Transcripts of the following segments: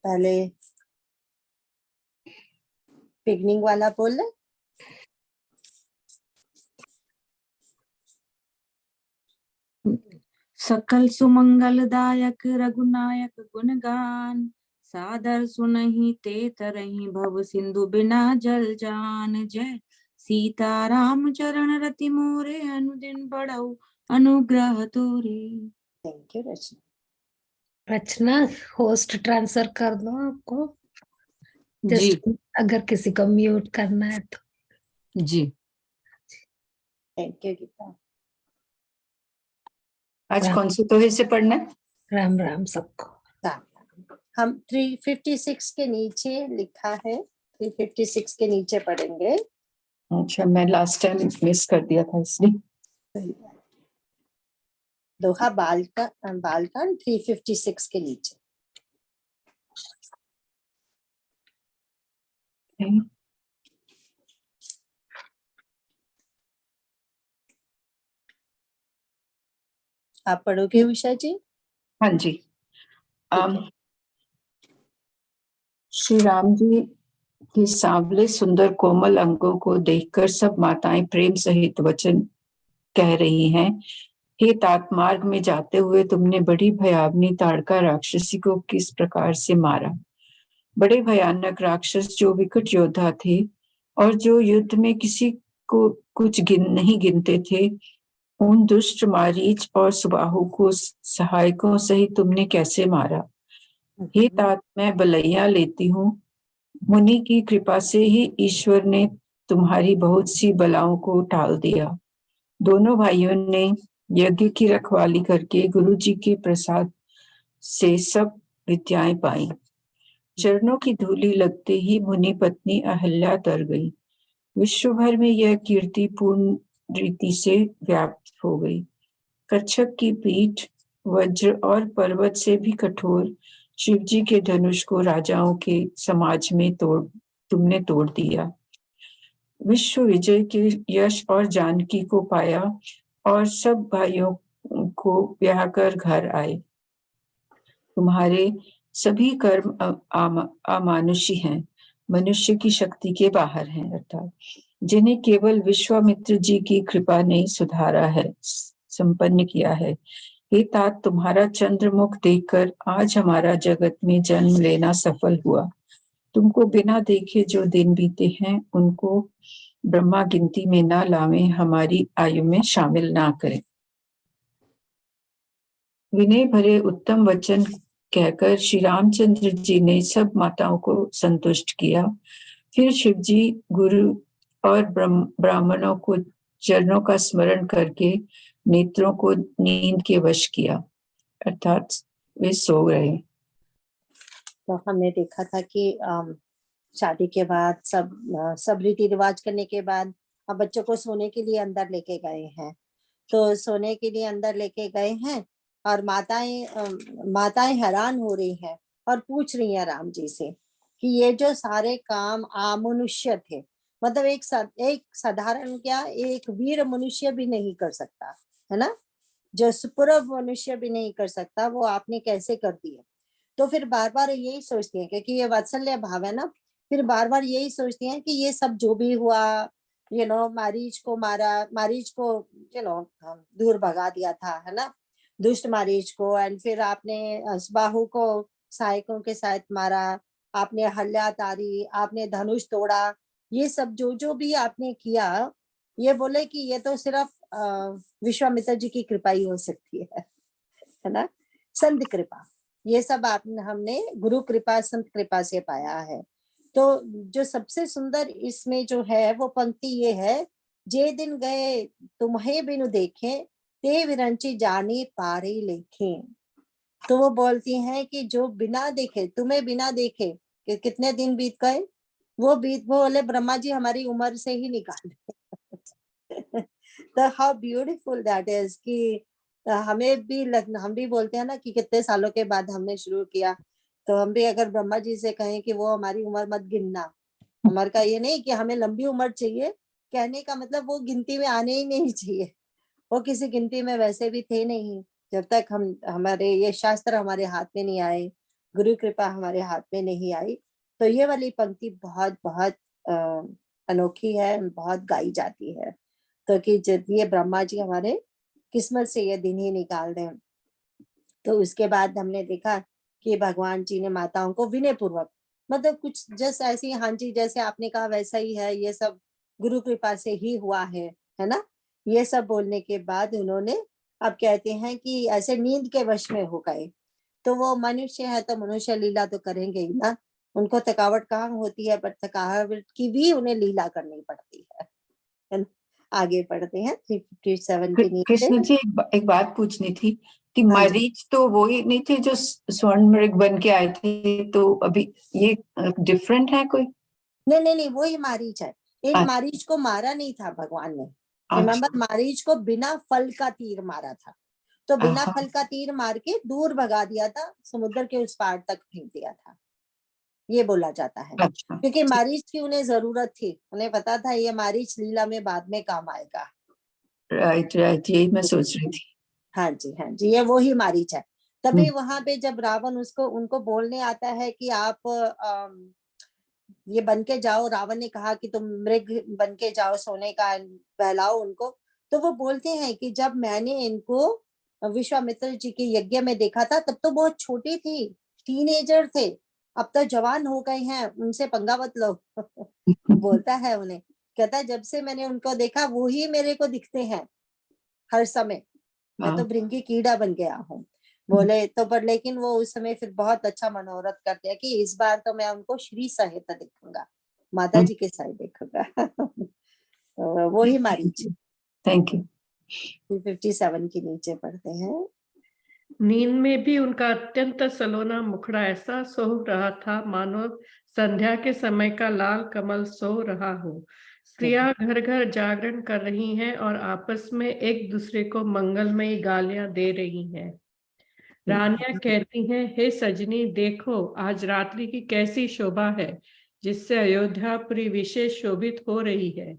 पहले बिगनिंग वाला बोल ले। सकल सुमंगलदायक रघुनायक गुणगान, सादर सुनहि ते तरहि भव सिंधु बिना जल जान। जय सीताराम चरण रति मोरे, अनुदिन बढ़ऊ अनुग्रह तोरे। Thank you Rachna. Rachna host transfer कर दो आपको, जी जस्ट अगर किसी को म्यूट करना है तो। जी। Thank you Geeta. आज कौन सी तोहे से पढ़ना है? राम राम सबको। हम 356 के नीचे लिखा है, 356 के नीचे पढ़ेंगे। अच्छा, मैं लास्ट टाइम मिस कर दिया था इसलिए। दोहा बालकांड 356 के नीचे। आप पढ़ोगे उषा जी? हाँ जी। श्री राम जी के सांवले सुंदर कोमल अंगों को देखकर सब माताएं प्रेम सहित वचन कह रही हैं। हे तात, मार्ग में जाते हुए तुमने बड़ी भयावनी ताड़का राक्षसी को किस प्रकार से मारा। बड़े भयानक राक्षस जो विकट योद्धा थे और जो युद्ध में किसी को कुछ नहीं गिनते थे, उन दुष्ट मारीच और सुबाहु को सहायकों सहित तुमने कैसे मारा। हे तात, मैं बलैया लेती हूँ, मुनि की कृपा से ही ईश्वर ने तुम्हारी बहुत सी बलाओं को टाल दिया। दोनों भाइयों ने यज्ञ की रखवाली करके गुरु जी के प्रसाद से सब विद्याएं पाई। चरणों की धूली लगते ही मुनि पत्नी अहल्या तर गई। विश्व भर में यह कीर्ति पूर्ण रीति से व्याप्त हो गई। कच्छप की पीठ, वज्र और पर्वत से भी कठोर शिवजी के धनुष को राजाओं के समाज में तुमने तोड़ दिया। विश्व विजय के यश और जानकी को पाया और सब भाइयों को ब्याह कर घर आए। तुम्हारे सभी कर्म अमानुषी हैं, मनुष्य की शक्ति के बाहर हैं, अर्थात जिन्हें केवल विश्वामित्र जी की कृपा ने सुधारा है, संपन्न किया है। हे तात, तुम्हारा चंद्रमुख देखकर आज हमारा जगत में जन्म लेना सफल हुआ। तुमको बिना देखे जो दिन बीते हैं, उनको ब्रह्मा गिनती में ना लावे, हमारी आयु में शामिल ना करें। विनय भरे उत्तम वचन कहकर श्री रामचंद्र जी ने सब माताओं को संतुष्ट किया। फिर शिव जी गुरु और ब्राह्मणों को चरणों का स्मरण करके नेत्रों को नींद के वश किया, अर्थात वे सो रहे। तो हमने देखा था कि शादी के बाद सब रीति रिवाज करने के बाद अब बच्चों को सोने के लिए अंदर लेके गए हैं। तो सोने के लिए अंदर लेके गए हैं और माताएं हैरान हो रही हैं और पूछ रही हैं राम जी से कि ये जो सारे काम अमनुष्य थे, मतलब एक साधारण क्या, एक वीर मनुष्य भी नहीं कर सकता है ना, जो सुपुर्व मनुष्य भी नहीं कर सकता, वो आपने कैसे कर दिए। तो फिर बार बार यही सोचती हैं, क्योंकि ये वात्सल्य भाव है ना, फिर बार बार यही सोचती हैं कि ये सब जो भी हुआ, मारीच को मारा, मारीच को दूर भगा दिया था, है ना, दुष्ट मारीच को, एंड फिर आपने सुबाहु को सहायकों के साथ मारा, आपने हल्या तारी, आपने धनुष तोड़ा, ये सब जो जो भी आपने किया, ये बोले कि ये तो सिर्फ विश्वामित्र जी की कृपा ही हो सकती है ना, संत कृपा, ये सब हमने गुरु कृपा संत कृपा से पाया है। तो जो सबसे सुंदर इसमें जो है वो पंक्ति ये है, जे दिन गए तुम्हें बिनु देखे, ते विरंची जानी पारे लेखे। तो वो बोलती हैं कि जो बिना देखे, तुम्हें बिना देखे कि कितने दिन बीत गए, वो बोले ब्रह्मा जी हमारी उम्र से ही निकाल तो हाउ ब्यूटीफुल दैट इज कि हमें भी हम भी बोलते हैं ना कि कितने सालों के बाद हमने शुरू किया, तो हम भी अगर ब्रह्मा जी से कहें कि वो हमारी उम्र मत गिनना, उम्र का ये नहीं कि हमें लंबी उम्र चाहिए, कहने का मतलब वो गिनती में आने ही नहीं चाहिए, वो किसी गिनती में वैसे भी थे नहीं जब तक हमारे ये शास्त्र हमारे हाथ में नहीं आए, गुरु कृपा हमारे हाथ में नहीं आई। तो ये वाली पंक्ति बहुत बहुत अनोखी है, बहुत गाई जाती है। तो कि जब ये ब्रह्मा जी हमारे किस्मत से ये दिन ही निकाल दें। तो उसके बाद हमने देखा कि भगवान जी ने माताओं को विनय पूर्वक, मतलब कुछ जैसे ऐसी, हाँ जी जैसे आपने कहा वैसा ही है, ये सब गुरु कृपा से ही हुआ है ना। ये सब बोलने के बाद उन्होंने अब कहते हैं कि ऐसे नींद के वश में हो गए। तो वो मनुष्य है तो मनुष्य लीला तो करेंगे ही ना, उनको थकावट कहाँ होती है, पर थकावट की भी उन्हें लीला करनी पड़ती है ना? आगे पढ़ते हैं 357 के नीचे। कृष्ण जी एक बात पूछनी थी कि हाँ जी। मरीच तो वो ही नहीं थे जो स्वर्ण मृग बन के आए थे, तो अभी ये डिफरेंट है कोई? नहीं नहीं नहीं, वो ही मारीच है। एक अच्छा। मारीच को मारा नहीं था भगवान ने, अच्छा। रिमेम्बर, मारीच को बिना फल का तीर मारा था। तो बिना आहा। फल का तीर मार के दूर भगा दिया था, समुद्र के उस पार तक फेंक दिया था, ये बोला जाता है। अच्छा। क्योंकि मारीच की उन्हें जरूरत थी, उन्हें पता था ये मारीच लीला में बाद में काम आएगा। राइट राइट, यही मैं सोच रही थी। हाँ जी, ये वो ही मारीच है। तभी वहां पे जब रावण उसको उनको बोलने आता है कि आप ये बन के जाओ, रावण ने कहा कि तुम मृग बन के जाओ, सोने का बहलाओ उनको। तो वो बोलते हैं कि जब मैंने इनको विश्वामित्र जी के यज्ञ में देखा था तब तो बहुत छोटी थी, टीनेजर थे, अब तो जवान हो गए हैं, उनसे पंगा मत लो। बोलता है उन्हें, कहता है जब से मैंने उनको देखा वो ही मेरे को दिखते हैं हर समय, मैं तो भृंगी कीड़ा बन गया हूँ। बोले तो पर लेकिन वो उस समय फिर बहुत अच्छा मनोरथ करते हैं कि इस बार तो मैं उनको श्री सहित देखूंगा, माता जी के साथ देखूंगा। तो वो ही मारीच। Thank you. 257 के नीचे पढ़ते हैं। नींद में भी उनका अत्यंत सलोना मुखड़ा ऐसा सो रहा था मानो संध्या के समय का लाल कमल सो रहा हो। स्त्रियां घर घर जागरण कर रही हैं और आपस में एक दूसरे को मंगलमयी गालियां दे रही हैं। रानियां कहती हैं, हे सजनी देखो आज रात्रि की कैसी शोभा है, जिससे अयोध्यापुरी विशेष शोभित हो रही है।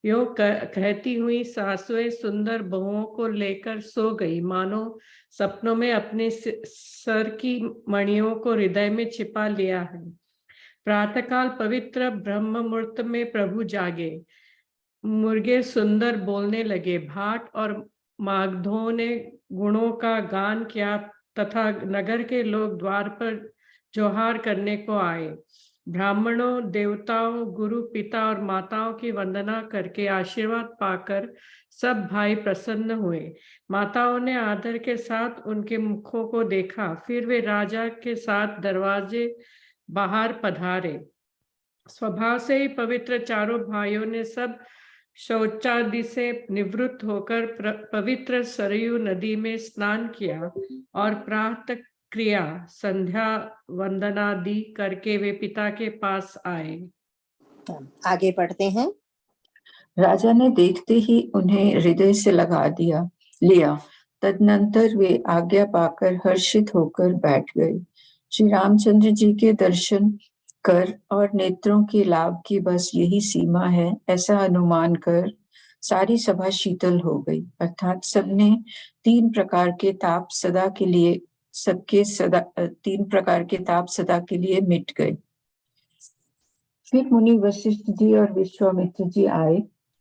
यो कहती हुई सासुएं सुंदर बहुओं को लेकर सो गई, मानो सपनों में अपने सर की मणियों को हृदय में छिपा लिया है। प्रातःकाल पवित्र ब्रह्म मुहूर्त में प्रभु जागे, मुर्गे सुंदर बोलने लगे, भाट और मागधों ने गुणों का गान किया तथा नगर के लोग द्वार पर जोहार करने को आए। ब्राह्मणों, देवताओं, गुरु, पिता और माताओं की वंदना करके आशीर्वाद पाकर सब भाई प्रसन्न हुए। माताओं ने आदर के साथ उनके मुखों को देखा, फिर वे राजा के साथ दरवाजे बाहर पधारे। स्वभाव से ही पवित्र चारों भाइयों ने सब शौचादि से निवृत्त होकर पवित्र सरयू नदी में स्नान किया और प्रातः क्रिया संध्या वंदनादि करके वे पिता के पास आए। आगे पढ़ते हैं। राजा ने देखते ही उन्हें हृदय से लिया। तदनंतर वे आज्ञा पाकर हर्षित होकर बैठ गए। श्री रामचंद्र जी के दर्शन कर और नेत्रों के लाभ की बस यही सीमा है, ऐसा अनुमान कर सारी सभा शीतल हो गई, अर्थात सबने तीन प्रकार के ताप सदा के लिए मिट गए। फिर मुनि वशिष्ठ जी और विश्वामित्र जी आए।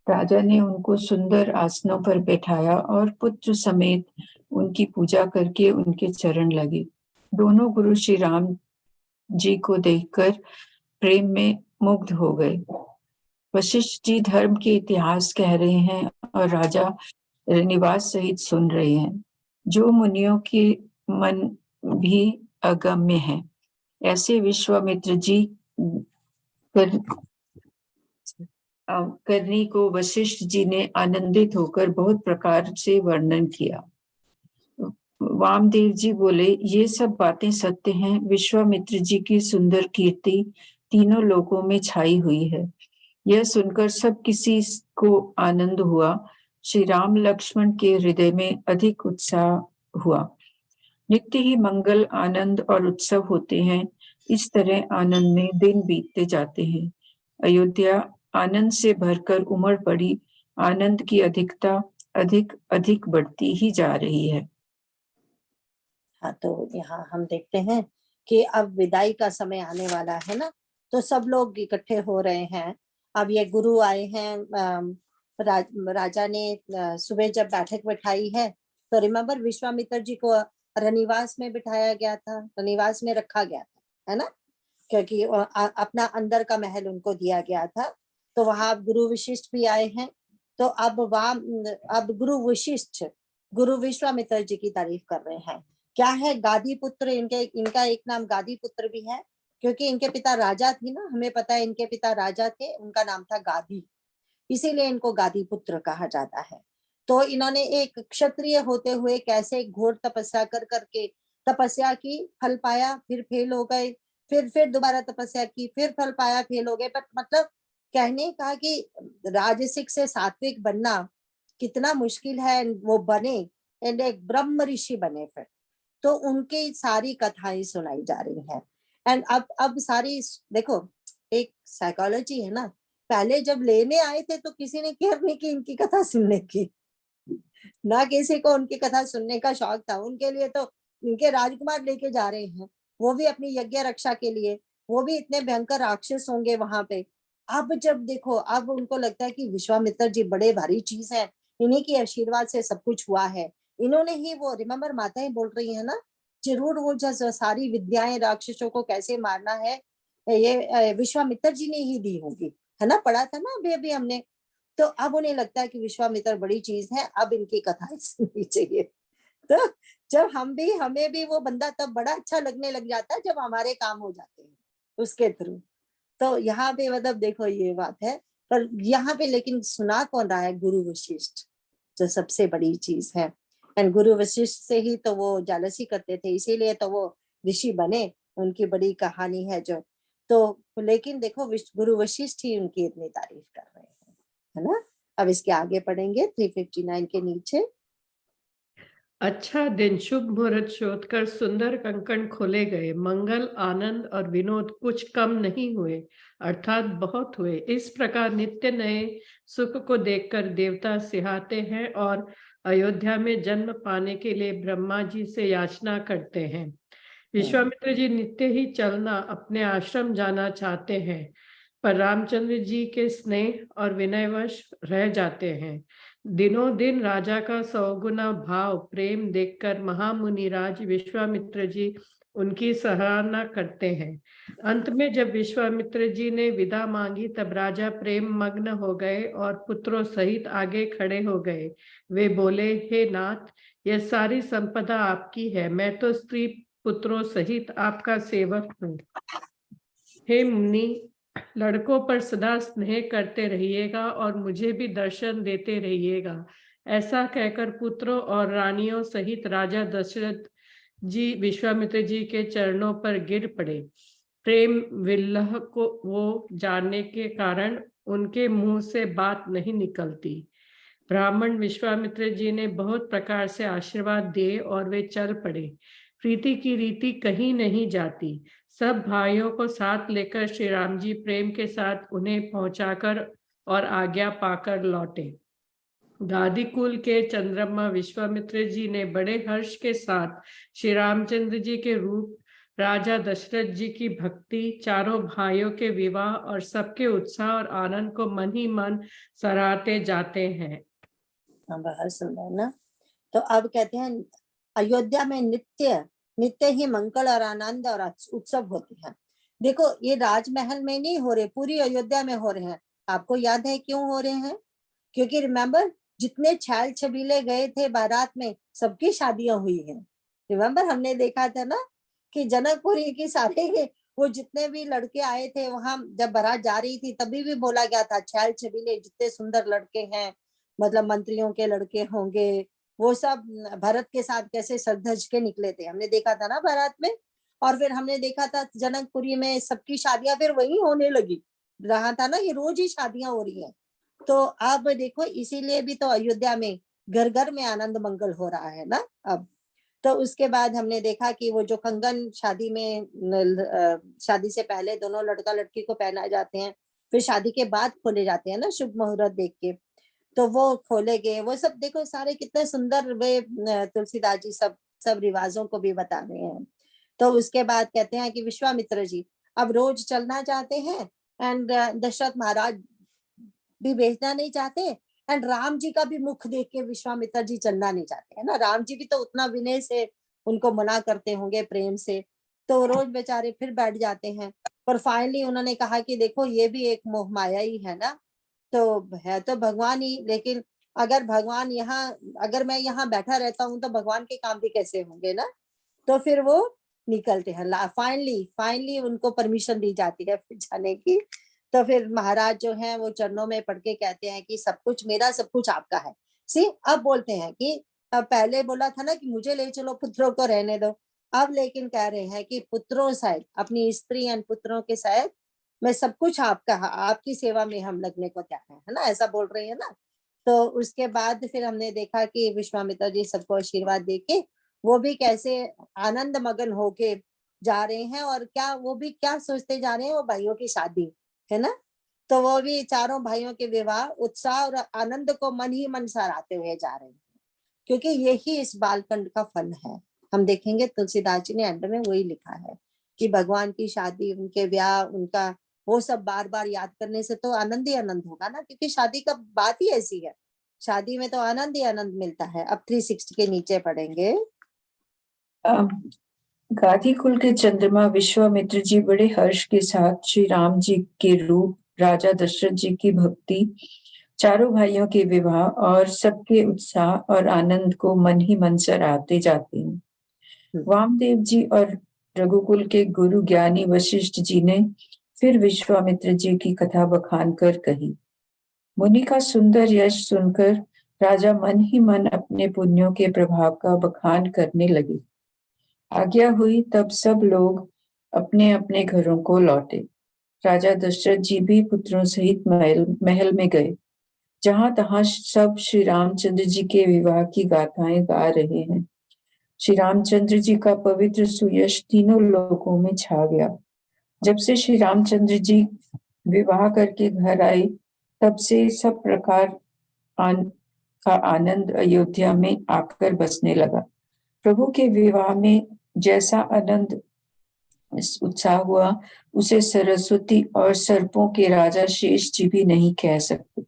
राजा ने उनको सुंदर आसनों पर बैठाया और पुत्र समेत उनकी पूजा करके उनके चरण लगे। दोनों गुरु श्री राम जी को देखकर प्रेम में मुग्ध हो गए। वशिष्ठ जी धर्म के इतिहास कह रहे हैं और राजा निवास सहित सुन रहे हैं, जो मुनियों के मन भी अगम्य है। ऐसे विश्वामित्र जी करनी को वशिष्ठ जी ने आनंदित होकर बहुत प्रकार से वर्णन किया। वामदेव जी बोले, ये सब बातें सत्य हैं। विश्वामित्र जी की सुंदर कीर्ति तीनों लोकों में छाई हुई है। यह सुनकर सब किसी को आनंद हुआ। श्री राम लक्ष्मण के हृदय में अधिक उत्साह हुआ। नित्य ही मंगल, आनंद और उत्सव होते हैं। इस तरह आनंद में दिन बीतते जाते हैं। अयोध्या आनंद से भरकर उमड़ पड़ी। आनंद की अधिकता अधिक अधिक बढ़ती ही जा रही है। हाँ, तो यहाँ हम देखते हैं कि अब विदाई का समय आने वाला है ना, तो सब लोग इकट्ठे हो रहे हैं। अब ये गुरु आए हैं, राजा ने सुबह जब बैठक बैठाई है, तो रिमेम्बर विश्वामित्र जी को रनिवास में बिठाया गया था, रनिवास में रखा गया था, है ना, क्योंकि अपना अंदर का महल उनको दिया गया था। तो वहां गुरु वशिष्ठ भी आए हैं। तो अब वहां अब गुरु विश्वामित्र जी की तारीफ कर रहे हैं। क्या है, गादी पुत्र, इनका एक नाम गादी पुत्र भी है, क्योंकि इनके पिता राजा थे ना, हमें पता है इनके पिता राजा थे, उनका नाम था गादी, इसीलिए इनको गादी पुत्र कहा जाता है। तो इन्होंने एक क्षत्रिय होते हुए कैसे घोर तपस्या कर करके तपस्या की, फल पाया, फिर फेल हो गए, फिर दोबारा तपस्या की, फिर फल पाया, फेल हो गए। पर मतलब कहने का कि राजसिक से सात्विक बनना कितना मुश्किल है, वो बने एंड एक ब्रह्म ऋषि बने। फिर तो उनकी सारी कथाएं सुनाई जा रही हैं। एंड अब सारी देखो, एक साइकोलॉजी है ना, पहले जब लेने आए थे तो किसी ने केयर नहीं की इनकी कथा सुनने की, ना किसी को उनकी कथा सुनने का शौक था। उनके लिए तो इनके राजकुमार लेके जा रहे हैं, वो भी अपनी यज्ञ रक्षा के लिए, वो भी इतने भयंकर राक्षस होंगे वहां पे। अब जब देखो, अब उनको लगता है कि विश्वामित्र जी बड़े भारी चीज है, इन्हीं की आशीर्वाद से सब कुछ हुआ है, इन्होंने ही वो, रिमेम्बर माताएं बोल रही है ना, जरूर वो जो सारी विद्याएं राक्षसों को कैसे मारना है, ये विश्वामित्र जी ने ही दी होगी, है ना, पढ़ा था ना अभी हमने। तो अब उन्हें लगता है कि विश्वामित्र बड़ी चीज है, अब इनकी कथाएं सुननी चाहिए। तो जब हमें भी वो बंदा तब बड़ा अच्छा लगने लग जाता है जब हमारे काम हो जाते हैं उसके थ्रू। तो यहाँ पे मतलब देखो ये बात है। पर यहाँ पे लेकिन सुना कौन रहा है, गुरु वशिष्ठ, जो सबसे बड़ी चीज है। एंड गुरु वशिष्ठ से ही तो वो जालसी करते थे, इसीलिए तो वो ऋषि बने, उनकी बड़ी कहानी है जो। तो लेकिन देखो गुरु वशिष्ठ ही उनकी इतनी तारीफ कर रहे हैं, है ना। अब इसके आगे पढ़ेंगे 359 के नीचे। अच्छा दिन, शुभ मुहूर्त शोध कर सुंदर कंकण खोले गए, मंगल आनंद और विनोद कुछ कम नहीं हुए, अर्थात बहुत हुए। इस प्रकार नित्य नए सुख को देखकर देवता सिहाते हैं और अयोध्या में जन्म पाने के लिए ब्रह्मा जी से याचना करते हैं। विश्वामित्र जी नित्य ही चलना अपने आश्रम जाना चाहते हैं, पर रामचंद्र जी के स्नेह और विनयवश रह जाते हैं। दिनों दिन राजा का सौगुना भाव प्रेम देखकर महामुनिराज विश्वामित्र जी उनकी सराहना करते हैं। अंत में जब विश्वामित्र जी ने विदा मांगी तब राजा प्रेम मग्न हो गए और पुत्रों सहित आगे खड़े हो गए। वे बोले, हे नाथ, यह सारी संपदा आपकी है, मैं तो स्त्री पुत्रों सहित आपका सेवक हूँ। हे मुनि, लड़कों पर सदा स्नेह करते रहिएगा और मुझे भी दर्शन देते रहिएगा। ऐसा कहकर पुत्रों और रानियों सहित राजा दशरथ जी विश्वामित्र जी के चरणों पर गिर पड़े। प्रेम विल्लह को वो जानने के कारण उनके मुंह से बात नहीं निकलती। ब्राह्मण विश्वामित्र जी ने बहुत प्रकार से आशीर्वाद दिए और वे चल पड़े। प्रीति की रीति कहीं नहीं जाती। सब भाइयों को साथ लेकर श्री राम जी प्रेम के साथ उन्हें पहुंचाकर और आज्ञा पाकर लौटे। गादी कुल के चंद्रमा विश्वामित्र जी ने बड़े हर्ष के साथ श्री रामचंद्र जी के रूप, राजा दशरथ जी की भक्ति, चारों भाइयों के विवाह और सबके उत्साह और आनंद को मन ही मन सराहते जाते हैं। बहुत सुंदर ना। तो अब कहते हैं अयोध्या में नित्य ही मंगल और आनंद और उत्सव होते हैं। देखो ये राजमहल में नहीं हो रहे, पूरी अयोध्या में हो रहे हैं। आपको याद है क्यों हो रहे हैं? क्योंकि रिमेम्बर जितने छैल छबीले गए थे बारात में, सबकी शादियां हुई हैं। रिमेम्बर हमने देखा था ना कि जनकपुरी की सारे वो जितने भी लड़के आए थे वहां, जब बारात जा रही थी तभी भी बोला गया था छैल छबीले जितने सुंदर लड़के हैं, मतलब मंत्रियों के लड़के होंगे, वो सब भरत के साथ कैसे सज के निकले थे, हमने देखा था ना बारात में। और फिर हमने देखा था जनकपुरी में सबकी शादियां फिर वही होने लगी रहा था ना, ये रोज ही शादियां हो रही हैं। तो अब देखो इसीलिए भी तो अयोध्या में घर घर में आनंद मंगल हो रहा है ना अब। तो उसके बाद हमने देखा कि वो जो कंगन शादी में शादी से पहले दोनों लड़का लड़की को पहनाए जाते हैं, फिर शादी के बाद खोले जाते हैं ना शुभ मुहूर्त देख के, तो वो खोले गए। वो सब देखो सारे कितने सुंदर वे तुलसीदास जी सब रिवाजों को भी बता रहे हैं। तो उसके बाद कहते हैं कि विश्वामित्र जी अब रोज चलना चाहते हैं एंड दशरथ महाराज भी भेजना नहीं चाहते एंड राम जी का भी मुख देख के विश्वामित्र जी चलना नहीं चाहते, है ना। राम जी भी तो उतना विनय से उनको मना करते होंगे प्रेम से, तो रोज बेचारे फिर बैठ जाते हैं। पर फाइनली उन्होंने कहा कि देखो ये भी एक मोह माया ही है ना, तो है तो भगवान ही, लेकिन अगर भगवान यहाँ, अगर मैं यहाँ बैठा रहता हूँ तो भगवान के काम भी कैसे होंगे ना। तो फिर वो निकलते हैं, फाइनली उनको परमिशन दी जाती है फिर जाने की। तो फिर महाराज जो हैं वो चरणों में पड़ के कहते हैं कि सब कुछ मेरा, सब कुछ आपका है। सी अब बोलते हैं कि पहले बोला था ना कि मुझे ले चलो, पुत्रों को रहने दो, अब लेकिन कह रहे हैं कि पुत्रों सहित, अपनी स्त्री एंड पुत्रों के सहित मैं सब कुछ आपका, आपकी सेवा में हम लगने को तैयार है ना, ऐसा बोल रहे हैं ना। तो उसके बाद फिर हमने देखा कि विश्वामित्र जी सबको आशीर्वाद देके वो भी कैसे आनंद मगन होके जा रहे हैं, और क्या वो भी क्या सोचते जा रहे हैं, वो भाइयों की शादी है ना। तो वो भी चारों भाइयों के विवाह उत्साह और आनंद को मन ही मन सराहते हुए जा रहे हैं, क्योंकि यही इस बालकंड का फल है। हम देखेंगे तुलसीदास जी ने एंड में वही लिखा है कि भगवान की शादी, उनके ब्याह, उनका वो सब बार बार याद करने से तो आनंद ही आनंद होगा ना, क्योंकि शादी का बात ही ऐसी है, शादी में तो आनंद ही आनंद मिलता है। अब 360 के नीचे पढ़ेंगे। गाधी कुल के चंद्रमा विश्वामित्र जी बड़े हर्ष के साथ श्री राम जी के रूप, राजा दशरथ जी की भक्ति, चारों भाइयों के विवाह और सबके उत्साह और आनंद को मन ही मन सराहते जाते हैं। वामदेव जी और रघुकुल के गुरु ज्ञानी वशिष्ठ जी ने फिर विश्वामित्र जी की कथा बखान कर कही। मुनि का सुंदर यश सुनकर राजा मन ही मन अपने पुण्यों के प्रभाव का बखान करने लगे। आज्ञा हुई तब सब लोग अपने अपने घरों को लौटे। राजा दशरथ जी भी पुत्रों सहित महल में गए। जहां तहां सब श्री रामचंद्र जी के विवाह की गाथाएं गा रहे हैं। श्री रामचंद्र जी का पवित्र सुयश तीनों लोकों में छा गया। जब से श्री रामचंद्र जी विवाह करके घर आए, तब से सब प्रकार का आनंद अयोध्या में आकर बसने लगा। प्रभु के विवाह में जैसा आनंद उत्साह हुआ, उसे सरस्वती और सर्पों के राजा शेष जी भी नहीं कह सकते।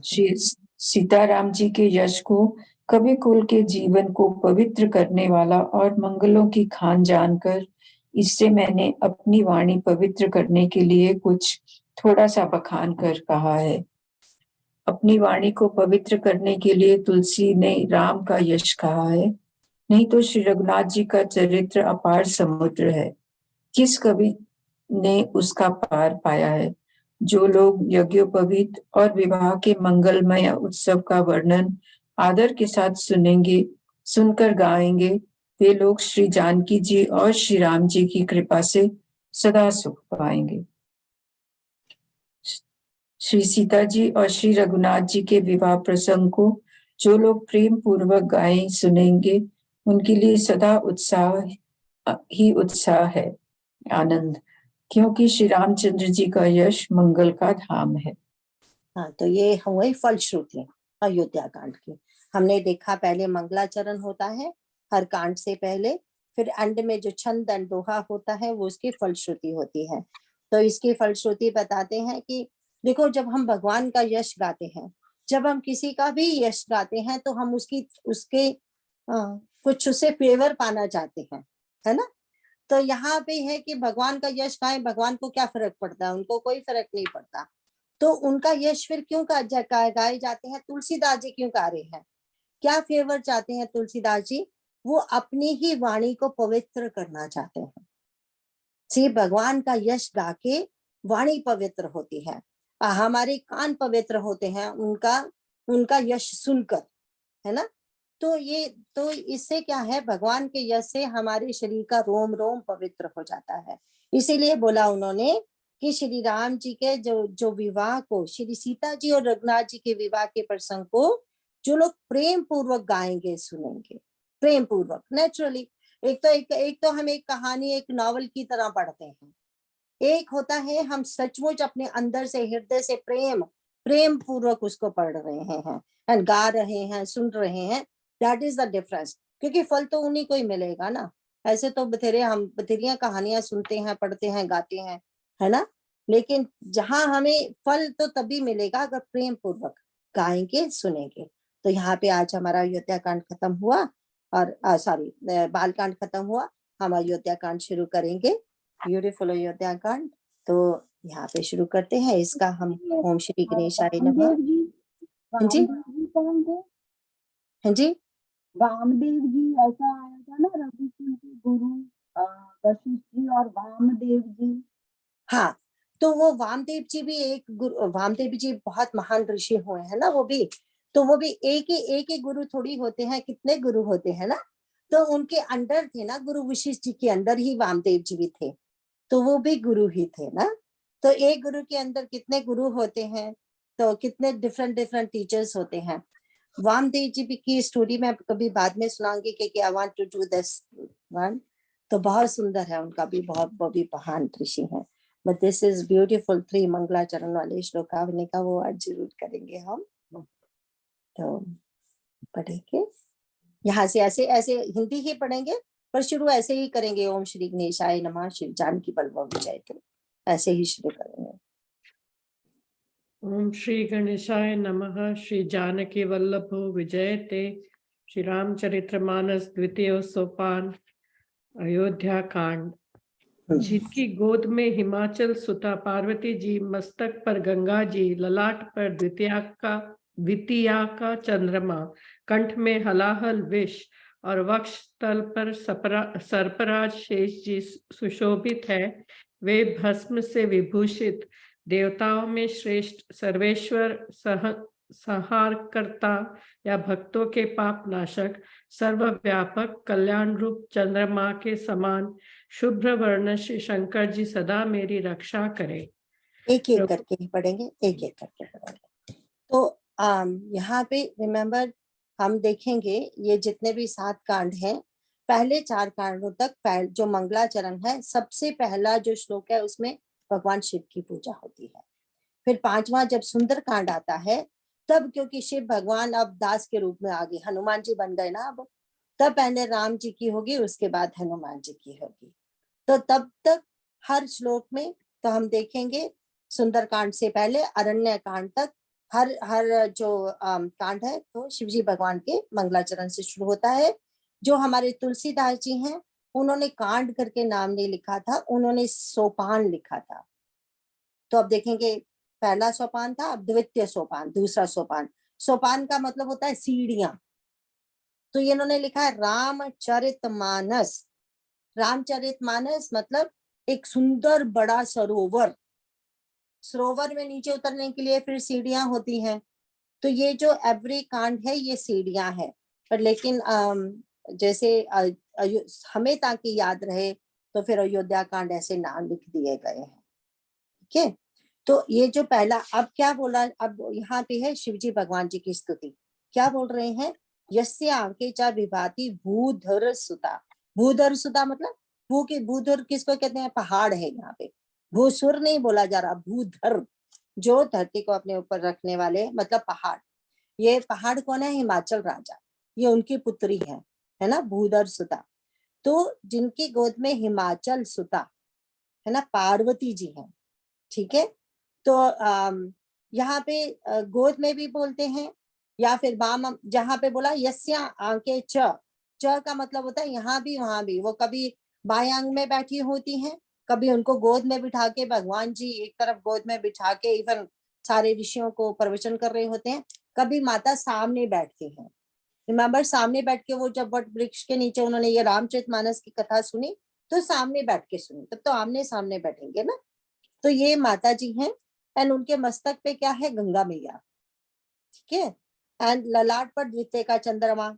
श्री सीताराम जी के यश को, कवि कुल के जीवन को पवित्र करने वाला और मंगलों की खान जानकर इससे मैंने अपनी वाणी पवित्र करने के लिए कुछ थोड़ा सा बखान कर कहा है। अपनी वाणी को पवित्र करने के लिए तुलसी ने राम का यश कहा है, नहीं तो श्री रघुनाथ जी का चरित्र अपार समुद्र है। किस कवि ने उसका पार पाया है? जो लोग यज्ञोपवीत और विवाह के मंगलमय उत्सव का वर्णन आदर के साथ सुनेंगे, सुनकर गाएंगे, वे लोग श्री जानकी जी और श्री राम जी की कृपा से सदा सुख पाएंगे। श्री सीता जी और श्री रघुनाथ जी के विवाह प्रसंग को जो लोग प्रेम पूर्वक गाएं सुनेंगे, उनके लिए सदा उत्साह ही उत्साह है, आनंद, क्योंकि श्री रामचंद्र जी का यश मंगल का धाम है। हाँ, तो ये हुई फलश्रुति अयोध्या कांड की। हमने देखा पहले मंगलाचरण होता है हर कांड से पहले, फिर एंड में जो छंद एंड दोहा होता है वो उसकी फलश्रुति होती है। तो इसकी फलश्रुति बताते हैं कि देखो, जब हम भगवान का यश गाते हैं, जब हम किसी का भी यश गाते हैं, तो हम उसके कुछ उससे फेवर पाना चाहते हैं, है ना। तो यहाँ पे है कि भगवान का यश गाएं, भगवान को क्या फर्क पड़ता है, उनको कोई फर्क नहीं पड़ता। तो उनका यश फिर क्यों गाए जाते हैं? तुलसीदास जी क्यों गा रहे हैं? क्या फेवर चाहते हैं तुलसीदास जी? वो अपनी ही वाणी को पवित्र करना चाहते हैं। सी भगवान का यश गा के वाणी पवित्र होती है, हमारे कान पवित्र होते हैं उनका यश सुनकर, है ना। तो इससे क्या है, भगवान के यश से हमारे शरीर का रोम रोम पवित्र हो जाता है। इसीलिए बोला उन्होंने कि श्री राम जी के जो विवाह को, श्री सीता जी और रघुनाथ जी के विवाह के प्रसंग को जो लोग प्रेम पूर्वक गाएंगे सुनेंगे, प्रेम पूर्वक नेचुरली। एक तो हम एक कहानी, एक नॉवल की तरह पढ़ते हैं, एक होता है हम सचमुच अपने अंदर से, हृदय से प्रेम पूर्वक उसको पढ़ रहे हैं एंड गा रहे हैं, सुन रहे हैं। दैट इज द डिफरेंस, क्योंकि फल तो उन्हीं को ही मिलेगा ना। ऐसे तो बथेरियां कहानियां सुनते हैं, पढ़ते हैं, गाते हैं, है ना, लेकिन जहां हमें फल तो तभी मिलेगा अगर प्रेम पूर्वक गाएंगे, सुनेंगे। तो यहाँ पे आज हमारा अयोध्या कांड खत्म हुआ, और सॉरी बाल कांड खत्म हुआ, हम अयोध्या कांड शुरू करेंगे, ब्यूटीफुल अयोध्या कांड। तो यहाँ पे शुरू करते हैं इसका हम। ओम श्री गणेशाय नमः। हाँ जी, कौन थे? हाँ जी, वामदेव जी, ऐसा आया था ना, रघुकुल के गुरु वशिष्ठ जी और वामदेव जी। हाँ, तो वो वामदेव जी भी वामदेव जी बहुत महान ऋषि हुए हैं ना, वो भी, तो वो भी एक ही गुरु थोड़ी होते हैं, कितने गुरु होते हैं ना। तो उनके अंडर थे ना, गुरु वशिष्ठ जी के अंदर ही वामदेव जी भी थे, तो वो भी गुरु ही थे ना। तो एक गुरु के अंदर कितने गुरु होते हैं, तो कितने डिफरेंट डिफरेंट टीचर्स होते हैं। वामदेव जी की स्टोरी मैं कभी बाद में सुनाऊंगी, क्योंकि I want to do this one. तो बहुत सुंदर है उनका भी, वो भी महान ऋषि हैं। बट दिस इज ब्यूटीफुल 3 मंगलाचरण वाले श्लोकावली का वो आज जरूर करेंगे हम। तो पढ़ेंगे यहाँ से, ऐसे ऐसे हिंदी ही पढ़ेंगे, पर शुरू ऐसे ही करेंगे, ओम श्री गणेशाय नमः, श्री जानकी बलवो विजयते, ऐसे ही शुरू करेंगे। ओम श्री गणेशाय नमः। श्री जानकी वल्लभो विजयते। श्री रामचरितमानस द्वितीय सोपान, अयोध्या कांड। जिनकी गोद में हिमाचल सुता पार्वती जी, मस्तक पर गंगा जी, ललाट पर द्वितीया का चंद्रमा, कंठ में हलाहल विष और वक्ष तल पर सर्पराज शेष जी सुशोभित है, वे भस्म से विभूषित, देवताओं में श्रेष्ठ, सर्वेश्वर, संहारकर्ता या भक्तों के पाप नाशक, सर्वव्यापक, कल्याण रूप चंद्रमा के समान शुभ्र वर्ण श्री शंकर जी सदा मेरी रक्षा करें। एक एक करके ही पढ़ेंगे, एक एक करके पढ़ेंगे। तो यहाँ पे रिमेम्बर हम देखेंगे ये जितने भी 7 कांड हैं, पहले 4 कांडों तक जो मंगलाचरण है, सबसे पहला जो श्लोक है उसमें भगवान शिव की पूजा होती है। फिर 5वां जब सुंदर कांड आता है, तब क्योंकि शिव भगवान अब दास के रूप में आ गए, हनुमान जी बन गए ना अब, तब पहले राम जी की होगी, उसके बाद हनुमान जी की होगी। तो तब तक हर श्लोक में तो हम देखेंगे सुंदर कांड से पहले अरण्य कांड तक हर जो कांड है तो शिवजी भगवान के मंगलाचरण से शुरू होता है। जो हमारे तुलसीदास जी हैं, उन्होंने कांड करके नाम नहीं लिखा था, उन्होंने सोपान लिखा था। तो अब देखेंगे पहला सोपान था, अब द्वितीय सोपान, दूसरा सोपान। सोपान का मतलब होता है सीढ़ियां। तो ये इन्होंने लिखा है रामचरितमानस। रामचरितमानस मतलब एक सुंदर बड़ा सरोवर, सरोवर में नीचे उतरने के लिए फिर सीढ़ियां होती हैं। तो ये जो एवरी कांड है ये सीढ़ियां है, पर लेकिन जैसे हमें ताकि याद रहे तो फिर अयोध्या कांड ऐसे नाम लिख दिए गए हैं। ठीक है, तो ये जो पहला, अब क्या बोला, अब यहाँ पे है शिवजी भगवान जी की स्तुति। क्या बोल रहे हैं, यस्य आंके चा विभाति भूधर सुता। भूधर सुता मतलब भूधर किसको कहते हैं, पहाड़ है यहाँ पे। भूसुर नहीं बोला जा रहा, भूधर, जो धरती को अपने ऊपर रखने वाले, मतलब पहाड़। ये पहाड़ कौन है, हिमाचल राजा, ये उनकी पुत्री है ना, भूधर सुता। तो जिनकी गोद में हिमाचल सुता है ना, पार्वती जी है। ठीक है, तो यहाँ पे गोद में भी बोलते हैं, या फिर वाम, जहाँ पे बोला यस्या आंके च का मतलब होता है यहाँ भी वहां भी। वो कभी बाएं अंग में बैठी होती हैं, कभी उनको गोद में बिठा के भगवान जी एक तरफ गोद में बिठा के इवन सारे ऋषियों को प्रवचन कर रहे होते हैं, कभी माता सामने बैठती हैं। रिमेम्बर, सामने बैठ के वो जब वट वृक्ष के नीचे उन्होंने ये रामचरितमानस की कथा सुनी, तो सामने बैठ के सुनी, तब तो आमने सामने बैठेंगे ना। तो ये माता जी हैं, एंड उनके मस्तक पे क्या है, गंगा मैया। ठीक है, एंड ललाट पर द्वितीय का चंद्रमा।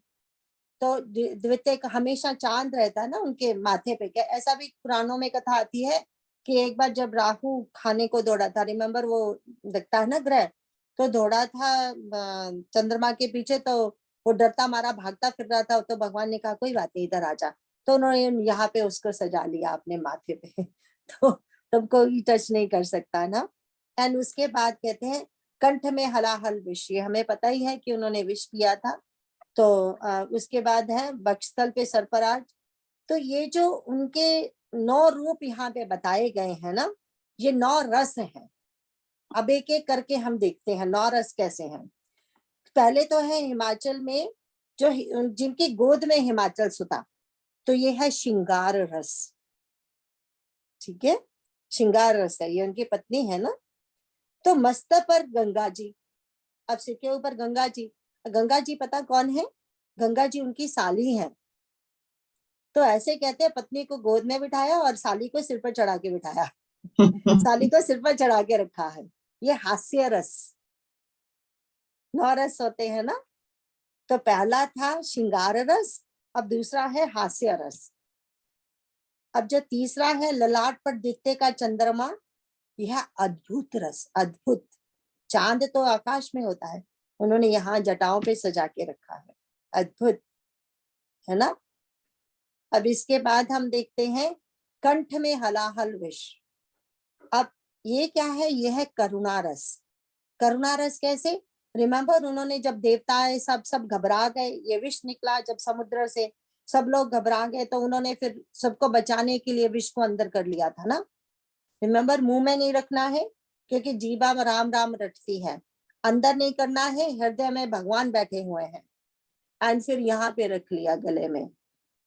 तो द्वितीय का हमेशा चांद रहता है ना उनके माथे पे। क्या ऐसा भी पुराणों में कथा आती है कि एक बार जब राहु खाने को दौड़ा था, रिमेम्बर वो दिखता है ना ग्रह, तो दौड़ा था चंद्रमा के पीछे, तो वो डरता मारा भागता फिर रहा था। तो भगवान ने कहा कोई बात नहीं, इधर आजा। तो उन्होंने यहाँ पे उसको सजा लिया अपने माथे पे तो तब कोई टच नहीं कर सकता ना। एंड उसके बाद कहते हैं कंठ में हलाहल विष, ये हमें पता ही है कि उन्होंने विष पिया था। तो उसके बाद है वक्षस्थल पे सर्पराज, तो ये जो उनके 9 रूप यहाँ पे बताए गए हैं ना, ये 9 रस हैं। अब एक एक करके हम देखते हैं 9 रस कैसे हैं। पहले तो है हिमाचल में जो जिनकी गोद में हिमाचल सुता, तो ये है श्रृंगार रस। ठीक है, श्रृंगार रस है, ये उनकी पत्नी है ना। तो मस्तक पर गंगा जी, अब सिर के ऊपर गंगा जी। गंगा जी पता कौन है? गंगा जी उनकी साली है। तो ऐसे कहते हैं, पत्नी को गोद में बिठाया और साली को सिर पर चढ़ा के बिठाया। साली को सिर पर चढ़ा के रखा है। ये हास्य रस, 9 रस होते हैं ना। तो पहला था श्रृंगार रस, अब दूसरा है हास्य रस। अब जो तीसरा है ललाट पर दिखते का चंद्रमा, यह अद्भुत रस, अद्भुत। चांद तो आकाश में होता है, उन्होंने यहाँ जटाओं पे सजा के रखा है, अद्भुत है ना। अब इसके बाद हम देखते हैं कंठ में हलाहल विष। अब ये क्या है? ये है करुणा रस। करुणा रस कैसे? रिमेम्बर, उन्होंने जब देवताएं सब घबरा गए, ये विष निकला जब समुद्र से, सब लोग घबरा गए, तो उन्होंने फिर सबको बचाने के लिए विष को अंदर कर लिया था ना। रिमेम्बर, मुंह में नहीं रखना है क्योंकि जीभा में राम राम रटती है, अंदर नहीं करना है, हृदय में भगवान बैठे हुए हैं। एंड फिर यहाँ पे रख लिया गले में,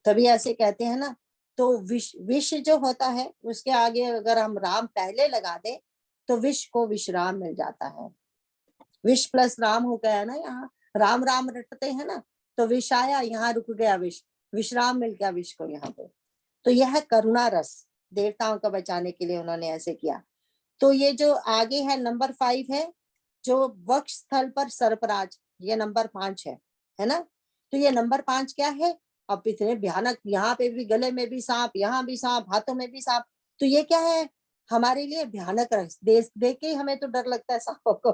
तभी ऐसे कहते हैं ना। तो विष जो होता है उसके आगे अगर हम राम पहले लगा दें तो विष को विश्राम मिल जाता है। विष प्लस राम हो गया ना, यहाँ राम राम रटते हैं ना, तो विष आया, यहाँ रुक गया विष, विश्राम मिल गया विष को यहाँ पे। तो यह है करुणा रस, देवताओं को बचाने के लिए उन्होंने ऐसे किया। तो ये जो आगे है नंबर 5 है, जो वक्ष स्थल पर सर्पराज, ये नंबर 5 है ना। तो ये नंबर 5 क्या है? अब इतने भयानक, यहाँ पे भी गले में भी सांप, यहाँ भी सांप, हाथों में भी सांप। तो ये क्या है? हमारे लिए भयानक रस। देख के हमें तो डर लगता है सांपों को,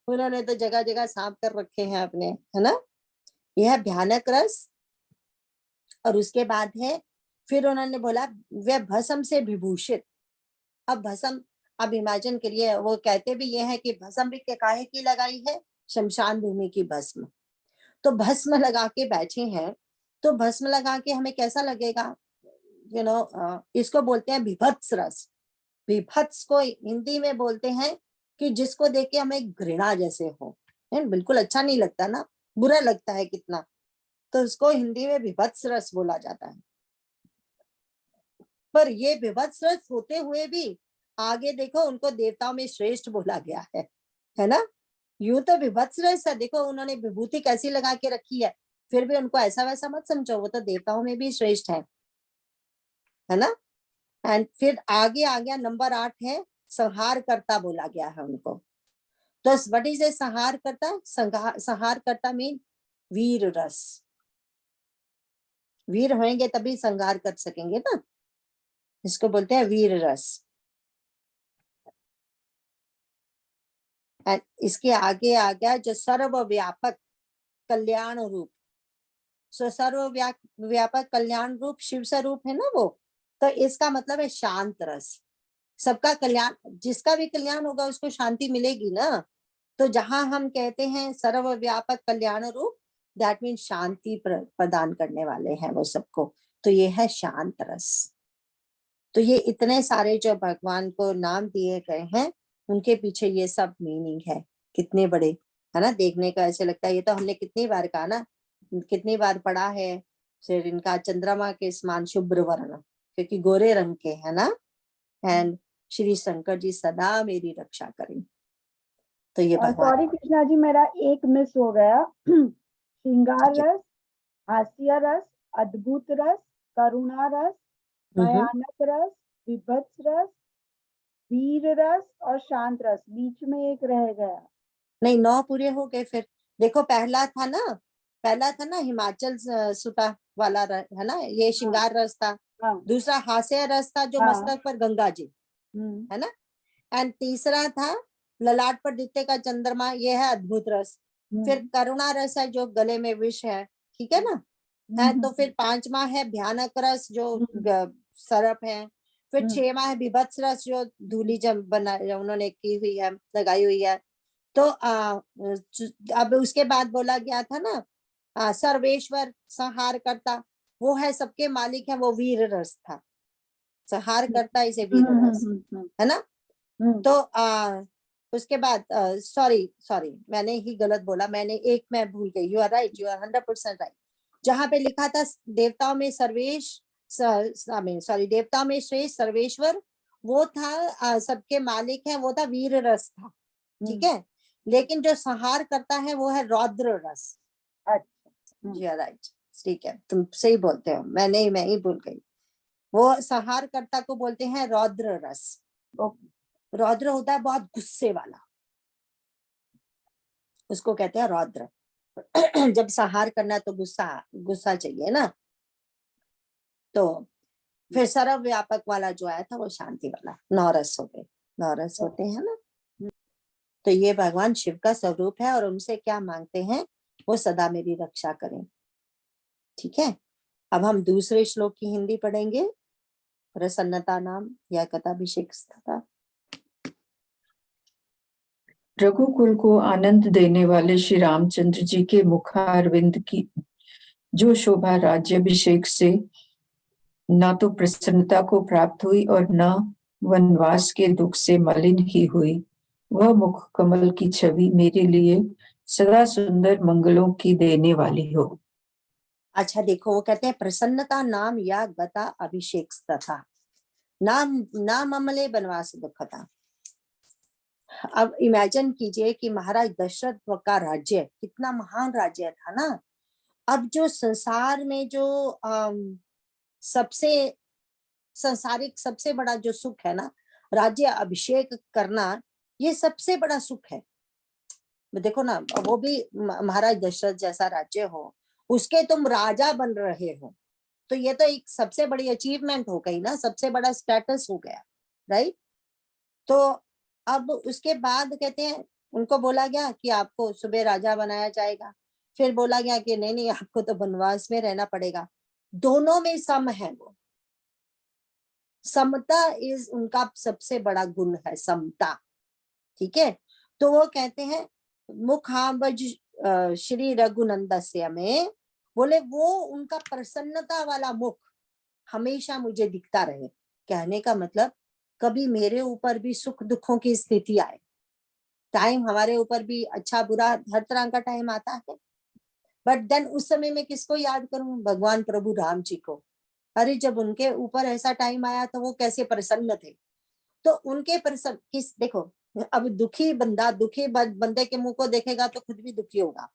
उन्होंने तो जगह जगह सांप कर रखे हैं अपने, है ना। यह भयानक रस। और उसके बाद है, फिर उन्होंने बोला वह भस्म से विभूषित। अब भस्म, अब इमेजिन करिए, वो कहते भी ये है कि भस्म भी काहे की लगाई है? शमशान भूमि की भस्म। तो भस्म लगा के बैठे हैं, तो भस्म लगा के हमें कैसा लगेगा? इसको बोलते हैं विभत्स रस। विभत्स को हिंदी में बोलते हैं कि जिसको देख के हमें घृणा जैसे हो, बिल्कुल अच्छा नहीं लगता ना, बुरा लगता है कितना, तो उसको हिंदी में विभत्स रस बोला जाता है। पर ये विभत्स रस होते हुए भी आगे देखो उनको देवताओं में श्रेष्ठ बोला गया है ना। यूं तो विभत्स रस है, देखो उन्होंने विभूति कैसी लगा के रखी है, फिर भी उनको ऐसा वैसा मत समझो, वो तो देवताओं में भी श्रेष्ठ है ना। एंड फिर आगे आ गया नंबर 8 है संहार करता बोला गया है उनको। तो व्हाट इज ए संहार करता? संहार करता मीन वीर रस। वीर होंगे तभी संहार कर सकेंगे ना, इसको बोलते हैं वीर रस। एंड इसके आगे आ गया जो सर्वव्यापक कल्याण रूप। सो सर्वव्यापक कल्याण रूप शिव स्वरूप है ना वो, तो इसका मतलब है शांत रस। सबका कल्याण, जिसका भी कल्याण होगा उसको शांति मिलेगी ना। तो जहां हम कहते हैं सर्वव्यापक कल्याण रूप, दैट मीन शांति प्रदान करने वाले हैं वो सबको, तो ये है शांत रस। तो ये इतने सारे जो भगवान को नाम दिए गए हैं, उनके पीछे ये सब मीनिंग है, कितने बड़े है ना। देखने का ऐसे लगता है, ये तो हमने कितनी बार कहा ना, कितनी बार पढ़ा है। फिर इनका चंद्रमा के समान शुभ्र वर्ण, क्योंकि गोरे रंग के है ना। एंड श्री शंकर जी सदा मेरी रक्षा करें। तो ये भगवान, सॉरी कृष्णा जी, मेरा एक मिस हो गया। श्रृंगार रस, हास्य रस, अद्भुत रस, करुणा रस, भयानक रस, विभत्स रस, वीर रस और शांत रस, बीच में एक रह गया। नहीं 9 पूरे हो गए। फिर देखो पहला था ना हिमाचल सुता वाला है ना, ये श्रृंगार रस था। दूसरा हास्य रस था जो मस्तक पर गंगा जी है ना। एंड तीसरा था ललाट पर दिखते का चंद्रमा, ये है अद्भुत रस। फिर करुणा रस है जो गले में विष है, ठीक है ना। तो फिर 5वां है भयानक रस जो सरप है। फिर 6वां है विभत्स रस जो धूली जम बना उन्होंने की हुई है, लगाई हुई है। तो अब उसके बाद बोला गया था ना सर्वेश्वर संहार करता, वो है सबके मालिक है, वो वीर रस था, संहार करता इसे वीर रस, है ना। तो उसके बाद सॉरी मैंने ही गलत बोला, मैंने एक मैं भूल गई, you are right, you are 100% right. जहां पे लिखा था देवताओं में देवताओं में श्रेष्ठ सर्वेश्वर, वो था सबके मालिक है, वो था वीर रस था, ठीक है। लेकिन जो संहार करता है वो है रौद्र रस। अच्छा, जी राइट, ठीक है, तुम सही बोलते हो, मैं ही भूल गई। वो संहार करता को बोलते हैं रौद्र रस। रौद्र होता है बहुत गुस्से वाला, उसको कहते हैं रौद्र। जब संहार करना है तो गुस्सा चाहिए ना। तो फिर सर्वव्यापक वाला जो आया था वो शांति वाला, नौरस हो गए, नौरस होते हैं ना। तो ये भगवान शिव का स्वरूप है, और उनसे क्या मांगते हैं, वो सदा मेरी रक्षा करें, ठीक है। अब हम दूसरे श्लोक की हिंदी पढ़ेंगे। प्रसन्नता नाम या कथाभिषेक स्था। रघुकुल को आनंद देने वाले श्री रामचंद्र जी के मुखारविंद की जो शोभा राज्याभिषेक से न तो प्रसन्नता को प्राप्त हुई और न वनवास के दुख से मलिन ही हुई, वह मुख कमल की छवि मेरे लिए सदा सुंदर मंगलों की देने वाली हो। अच्छा देखो, वो कहते हैं प्रसन्नता नाम या गता अभिषेक तथा नाम अमले बनवास दुखता। अब इमेजिन कीजिए कि महाराज दशरथ का राज्य कितना महान राज्य था ना। अब जो संसार में जो सबसे संसारिक सबसे बड़ा जो सुख है ना, राज्य अभिषेक करना, ये सबसे बड़ा सुख है। देखो ना, वो भी महाराज दशरथ जैसा राज्य हो, उसके तुम राजा बन रहे हो, तो ये तो एक सबसे बड़ी अचीवमेंट हो गई ना, सबसे बड़ा स्टेटस हो गया, राइट। तो अब उसके बाद कहते हैं, उनको बोला गया कि आपको सुबह राजा बनाया जाएगा, फिर बोला गया कि नहीं आपको तो वनवास में रहना पड़ेगा। दोनों में सम है, वो समता इज उनका सबसे बड़ा गुण है, समता, ठीक है। तो वो कहते हैं मुखाम्बज श्री रघुनंदस्य में बोले, वो उनका प्रसन्नता वाला मुख हमेशा मुझे दिखता रहे। कहने का मतलब, कभी मेरे ऊपर भी सुख दुखों की स्थिति आए, टाइम हमारे ऊपर भी अच्छा बुरा हर तरह का टाइम आता है, बट देन उस समय में किसको याद करूं, भगवान प्रभु राम जी को। अरे जब उनके ऊपर ऐसा टाइम आया तो वो कैसे प्रसन्न थे। तो उनके प्रसन्न किस, देखो अब दुखी बंदे के मुंह को देखेगा तो खुद भी दुखी होगा,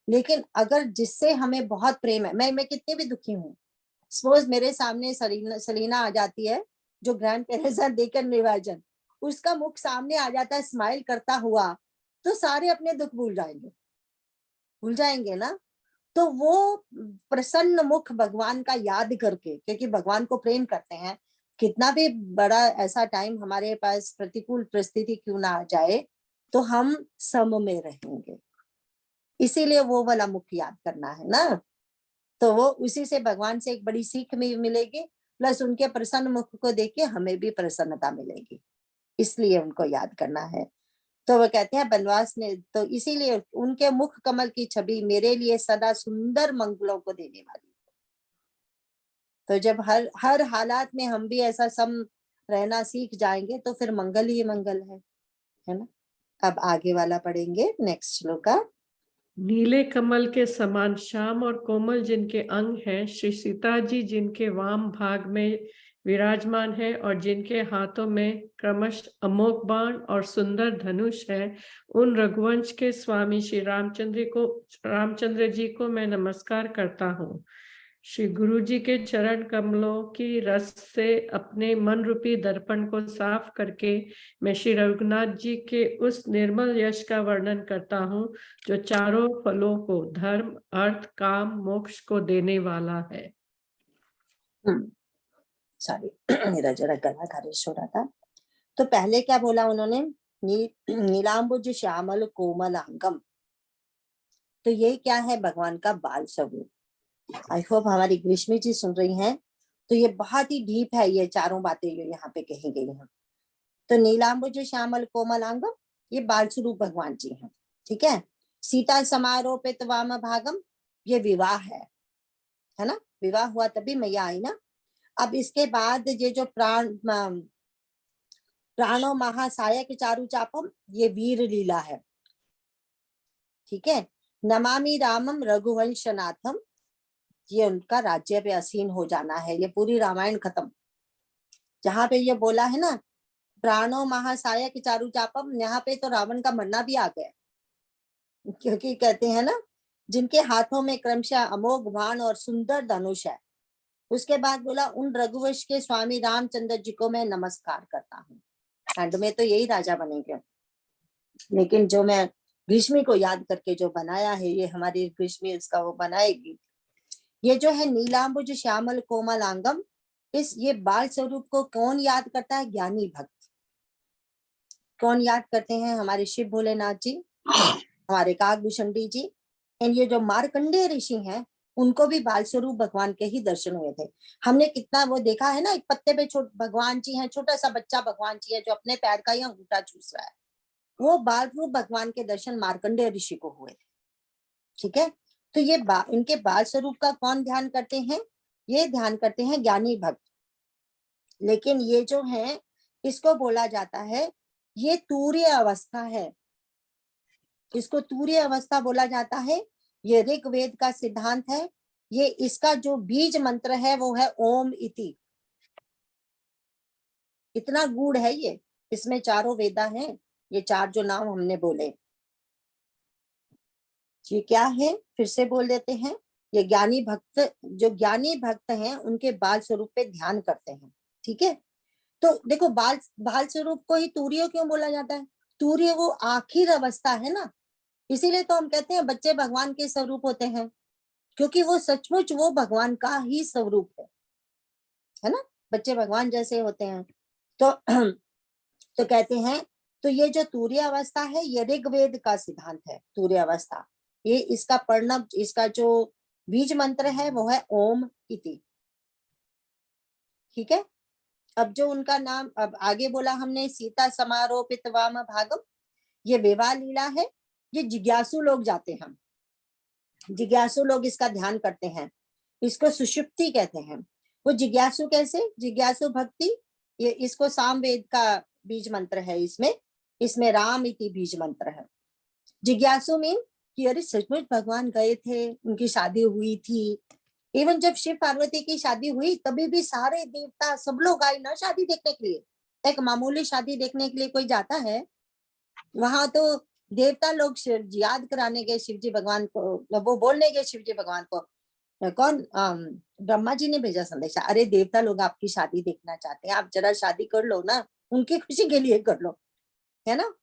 लेकिन अगर जिससे हमें बहुत प्रेम है, मैं कितनी भी दुखी हूँ, सपोज मेरे सामने सलीना आ जाती है, जो ग्रैंड पेरेंट्स है देकर निर्वाचन, उसका मुख सामने आ जाता है स्माइल करता हुआ, तो सारे अपने दुख भूल जाएंगे ना। तो वो प्रसन्न मुख भगवान का याद करके, क्योंकि भगवान को प्रेम करते हैं, कितना भी बड़ा ऐसा टाइम हमारे पास प्रतिकूल परिस्थिति क्यों ना आ जाए, तो हम सम में रहेंगे, इसीलिए वो वाला मुख याद करना है ना। तो वो उसी से भगवान से एक बड़ी सीख में मिलेगी, प्लस उनके प्रसन्न मुख को देख के हमें भी प्रसन्नता मिलेगी, इसलिए उनको याद करना है। तो वो कहते हैं वनवास ने, तो इसीलिए उनके मुख कमल की छवि मेरे लिए सदा सुंदर मंगलों को देने वाली। तो जब हर हालात में हम भी ऐसा सम रहना सीख जाएंगे तो फिर मंगल ही मंगल है ना। अब आगे वाला पढ़ेंगे, नेक्स्ट श्लोक। नीले कमल के समान श्याम और कोमल जिनके अंग हैं, श्री सीता जी जिनके वाम भाग में विराजमान है और जिनके हाथों में क्रमश अमोघ बाण और सुंदर धनुष है, उन रघुवंश के स्वामी श्री रामचंद्र जी को मैं नमस्कार करता हूँ। श्री गुरु जी के चरण कमलों की रस से अपने मन रूपी दर्पण को साफ करके मैं श्री रघुनाथ जी के उस निर्मल यश का वर्णन करता हूँ, जो चारों फलों को, धर्म अर्थ काम मोक्ष को देने वाला है। सॉरी मेरा जरा गला खारिश हो रहा था। तो पहले क्या बोला उन्होंने, नीलांबुज श्यामल कोमल अंगम, तो ये क्या है, भगवान का बाल स्वरूप। आई होप हमारी ग्रीष्मी जी सुन रही हैं, तो ये बहुत ही डीप है, ये चारों बातें जो यहाँ पे कही गई हैं। तो नीलांबुज श्यामल कोमल अंगम, ये बाल स्वरूप भगवान जी हैं, ठीक है। सीता समारोपित वाम भागम, ये विवाह है ना। विवाह हुआ तभी मैया आई ना। अब इसके बाद ये जो प्राणो महासायक चारु चापम, ये वीर लीला है। ठीक है। नमामि रामम रघुवंशनाथम, ये उनका राज्य पे असीन हो जाना है। ये पूरी रामायण खत्म। जहाँ पे ये बोला है ना प्राणो महासायक चारु चापम, यहाँ पे तो रावण का मरना भी आ गया, क्योंकि कहते हैं ना जिनके हाथों में क्रमशः अमोघ बाण और सुंदर धनुष है। उसके बाद बोला उन रघुवंश के स्वामी रामचंद्र जी को मैं नमस्कार करता हूँ। एंड में तो यही राजा बनेंगे, लेकिन जो मैं ग्रीष्मी को याद करके जो बनाया है, ये हमारी ग्रीष्मी इसका वो बनाएगी। ये जो है नीलांबुज श्यामल कोमल आंगम, इस ये बाल स्वरूप को कौन याद करता है? ज्ञानी भक्त। कौन याद करते हैं? हमारे शिव भोलेनाथ जी, हमारे काकभूषणी जी। एंड ये जो मार्कंडेय ऋषि हैं, उनको भी बाल स्वरूप भगवान के ही दर्शन हुए थे। हमने कितना वो देखा है ना, एक पत्ते पे भगवान जी हैं, छोटा सा बच्चा भगवान जी है जो अपने पैर का ही अंगूठा चूस रहा है। वो बाल रूप भगवान के दर्शन मार्कंडेय ऋषि को हुए थे। ठीक है। तो ये इनके बाल स्वरूप का कौन ध्यान करते हैं? ये ध्यान करते हैं ज्ञानी भक्त। लेकिन ये जो है इसको बोला जाता है ये तूर्य अवस्था है, इसको तूर्य अवस्था बोला जाता है। ये ऋग्वेद का सिद्धांत है। ये इसका जो बीज मंत्र है वो है ओम इति। इतना गूढ़ है ये, इसमें चारों वेदा हैं। ये चार जो नाम हमने बोले, ये क्या है फिर से बोल देते हैं। ये ज्ञानी भक्त, जो ज्ञानी भक्त हैं उनके बाल स्वरूप पे ध्यान करते हैं। ठीक है। तो देखो बाल स्वरूप को ही तूर्य क्यों बोला जाता है? तूर्य वो आखिर अवस्था है ना, इसीलिए तो हम कहते हैं बच्चे भगवान के स्वरूप होते हैं, क्योंकि वो सचमुच वो भगवान का ही स्वरूप है ना। बच्चे भगवान जैसे होते हैं। तो कहते हैं, तो ये जो तूर्य अवस्था है ये ऋग्वेद का सिद्धांत है। तूर्य अवस्था, ये इसका प्रणव, इसका जो बीज मंत्र है वो है ओम इति। ठीक है। अब जो उनका नाम अब आगे बोला हमने, सीता समारोपित वाम भागम, ये विवाह लीला है। ये जिज्ञासु लोग जाते हैं, जिज्ञासु लोग इसका ध्यान करते हैं। इसको सुषुप्ति कहते हैं। वो जिज्ञासु कैसे? जिज्ञासु भक्ति, ये इसको सामवेद का बीज मंत्र है। इसमें राम इति बीज मंत्र है। जिज्ञासु मीन कि अरे सचमुच भगवान गए थे, उनकी शादी हुई थी। इवन जब शिव पार्वती की शादी हुई तभी भी सारे देवता सब लोग आए ना शादी देखने के लिए। एक मामूली शादी देखने के लिए कोई जाता है वहां? तो देवता लोग याद कराने गए शिव जी भगवान को, वो बोलने गए शिव जी भगवान को, कौन? ब्रह्मा जी ने भेजा संदेशा, अरे देवता लोग आपकी शादी देखना चाहते हैं, आप जरा शादी कर लो ना, उनकी खुशी के लिए कर लो, है ना।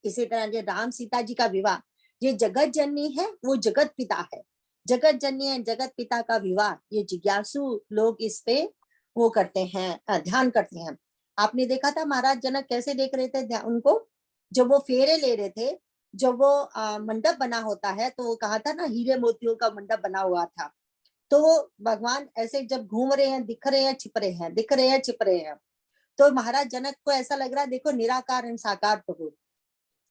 इसी तरह ये राम सीता जी का विवाह, ये जगत जननी है, वो जगत पिता है। जगत जननी है, जगत पिता का विवाह, ये जिज्ञासु लोग इस पे वो करते हैं, ध्यान करते हैं। आपने देखा था महाराज जनक कैसे देख रहे थे उनको, जब वो फेरे ले रहे थे, जब वो मंडप बना होता है, तो वो कहा था ना हीरे मोतियों का मंडप बना हुआ था। तो वो भगवान ऐसे जब घूम रहे हैं, दिख रहे हैं, छिप रहे हैं, दिख रहे हैं, छिप रहे हैं। तो महाराज जनक को ऐसा लग रहा है, देखो निराकार एंड साकार प्रभु।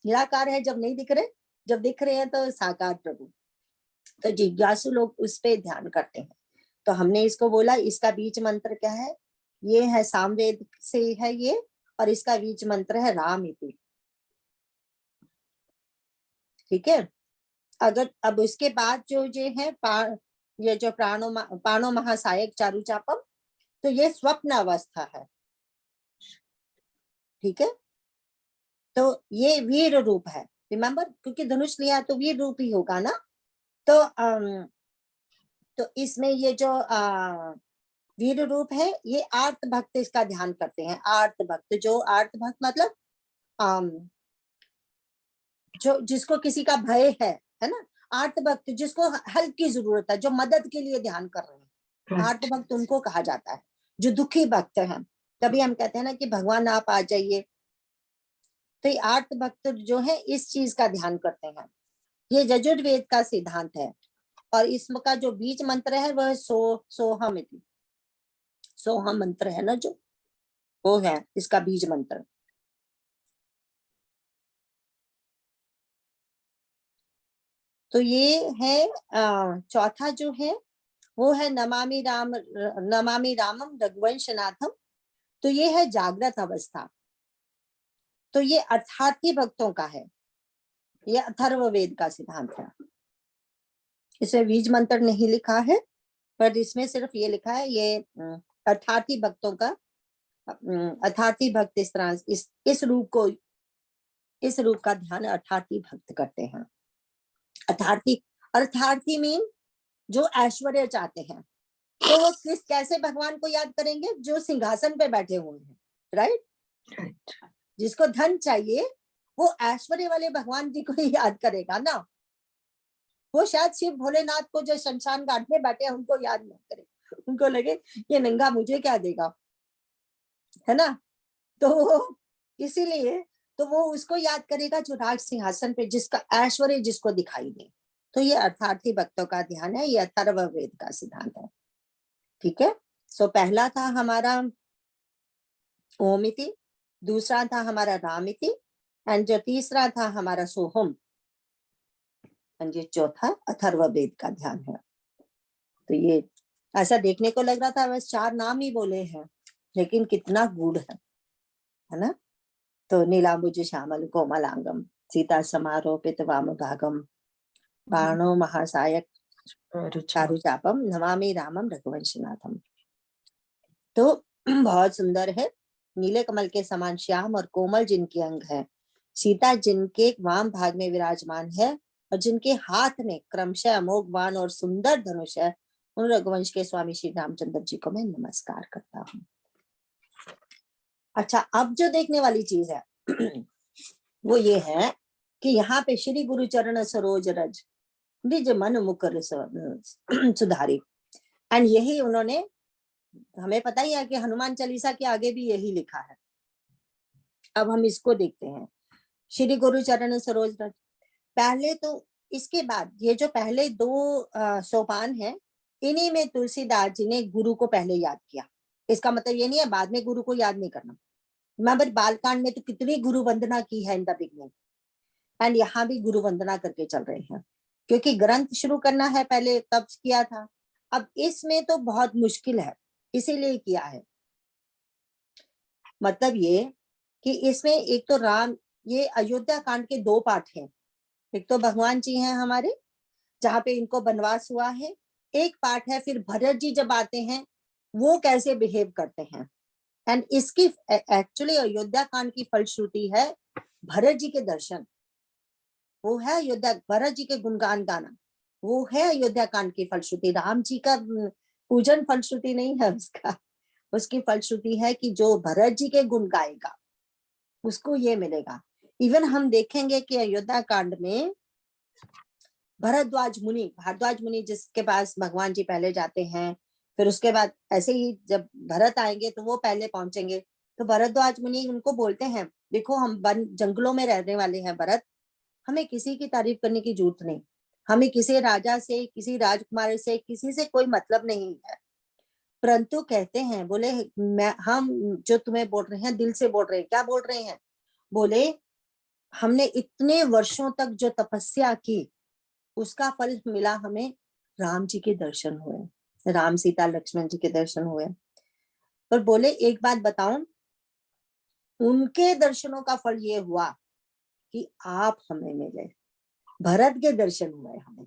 निराकार है जब नहीं दिख रहे, जब दिख रहे हैं तो साकार प्रभु। तो जिज्ञासु लोग उस पे ध्यान करते हैं। तो हमने इसको बोला, इसका बीज मंत्र क्या है? ये है सामवेद से है ये, और इसका बीज मंत्र है राम इति। ठीक है। अगर अब उसके बाद जो ये है ये जो पाणो महासायक चारु चापम, तो ये स्वप्न अवस्था है। ठीक है। तो ये वीर रूप है, रिमेम्बर, क्योंकि धनुष लिया तो वीर रूप ही होगा ना। तो इसमें ये जो वीर रूप है, ये आर्त भक्त इसका ध्यान करते हैं। आर्त भक्त, जो आर्त भक्त मतलब जो जिसको किसी का भय है ना। आर्त भक्त जिसको हेल्प की जरूरत है, जो मदद के लिए ध्यान कर रहे हैं, आर्त भक्त उनको कहा जाता है। जो दुखी भक्त हैं, तभी हम कहते हैं ना कि भगवान आप आ जाइए। तो ये आर्त भक्त जो है इस चीज का ध्यान करते हैं। ये यजुर्वेद का सिद्धांत है। और इसका जो बीज मंत्र है वह सोहम इति, सोहम मंत्र है ना, जो वो है इसका बीज मंत्र। तो ये है चौथा जो है वो है नमामि रामम रघुवंशनाथम। तो ये है जागृत अवस्था। तो ये अर्थार्थी भक्तों का है, ये अथर्ववेद का सिद्धांत है। इसमें बीज मंत्र नहीं लिखा है, पर इसमें सिर्फ ये लिखा है, ये अर्थार्थी भक्तों का, अर्थार्थी भक्त इस तरह इस रूप का ध्यान अर्थार्थी भक्त करते हैं। अर्थार्थी मीन जो ऐश्वर्य चाहते हैं। तो वो कैसे भगवान को याद करेंगे? जो सिंहासन पे बैठे हुए हैं, राइट। जिसको धन चाहिए वो ऐश्वर्य वाले भगवान जी को ही याद करेगा ना। वो शायद शिव भोलेनाथ को जो शमशान घाट में बैठे हैं उनको याद न करे, उनको लगे ये नंगा मुझे क्या देगा, है ना। तो इसीलिए तो वो उसको याद करेगा जो राज सिंहासन पे, जिसका ऐश्वर्य जिसको दिखाई दे। तो ये अर्थार्थी भक्तों का ध्यान है, ये अथर्ववेद का सिद्धांत है। ठीक है। सो पहला था हमारा ओमिति, दूसरा था हमारा रामिति, एंड जो तीसरा था हमारा सोहम, एंड ये चौथा अथर्ववेद का ध्यान है। तो ये ऐसा देखने को लग रहा था बस 4 नाम ही बोले हैं, लेकिन कितना गूढ़ है ना। तो नीलांबुज श्यामल कोमलांगम सीता समारोपित वाम भागम बाणो महासायक चारुचापम नमामि रामम रघुवंशनाथम। तो बहुत सुंदर है। नीले कमल के समान श्याम और कोमल जिनके अंग है, सीता जिनके वाम भाग में विराजमान है और जिनके हाथ में क्रमशः अमोघ बाण और सुंदर धनुष है, उन रघुवंश के स्वामी श्री रामचंद्र जी को मैं नमस्कार करता हूँ। अच्छा, अब जो देखने वाली चीज है वो ये है कि यहाँ पे श्री गुरु चरण सरोज रज निज मन मुकर सुधारी, एंड यही उन्होंने, हमें पता ही है कि हनुमान चालीसा के आगे भी यही लिखा है। अब हम इसको देखते हैं, श्री गुरु चरण सरोज रज। पहले तो इसके बाद ये जो पहले 2 सोपान है, इन्हीं में तुलसीदास जी ने गुरु को पहले याद किया। इसका मतलब ये नहीं है बाद में गुरु को याद नहीं करना। मैं बालकांड में तो कितनी गुरु वंदना की है इन द बिगनिंग, एंड यहाँ भी गुरु वंदना करके चल रहे हैं, क्योंकि ग्रंथ शुरू करना है, पहले तब किया था। अब इसमें तो बहुत मुश्किल है, इसीलिए किया है। मतलब ये कि इसमें एक तो राम, ये अयोध्या कांड के 2 पार्ट हैं। एक तो भगवान जी हैं हमारे, जहाँ पे इनको वनवास हुआ है। एक पार्ट है फिर भरत जी जब आते हैं वो कैसे बिहेव करते हैं। एंड इसकी एक्चुअली अयोध्या कांड की फलश्रुति है भरत जी के दर्शन, वो है अयोध्या, भरत जी के गुणगान गाना, वो है अयोध्या कांड की फलश्रुति। राम जी का पूजन फलश्रुति नहीं है उसकी फलश्रुति है कि जो भरत जी के गुण गाएगा उसको ये मिलेगा। इवन हम देखेंगे कि अयोध्या कांड में भारद्वाज मुनि जिसके पास भगवान जी पहले जाते हैं, फिर उसके बाद ऐसे ही जब भरत आएंगे तो वो पहले पहुंचेंगे। तो भारद्वाज मुनि उनको बोलते हैं, देखो हम जंगलों में रहने वाले हैं भरत, हमें किसी की तारीफ करने की जरूरत नहीं, हमें किसी राजा से, किसी राजकुमार से, किसी से कोई मतलब नहीं है। परंतु कहते हैं, बोले हम जो तुम्हें बोल रहे हैं दिल से बोल रहे हैं। क्या बोल रहे हैं? बोले हमने इतने वर्षों तक जो तपस्या की उसका फल मिला, हमें राम जी के दर्शन हुए, राम सीता लक्ष्मण जी के दर्शन हुए। पर बोले एक बात बताऊं, उनके दर्शनों का फल ये हुआ कि आप हमें मिले, भरत के दर्शन हुए हमें।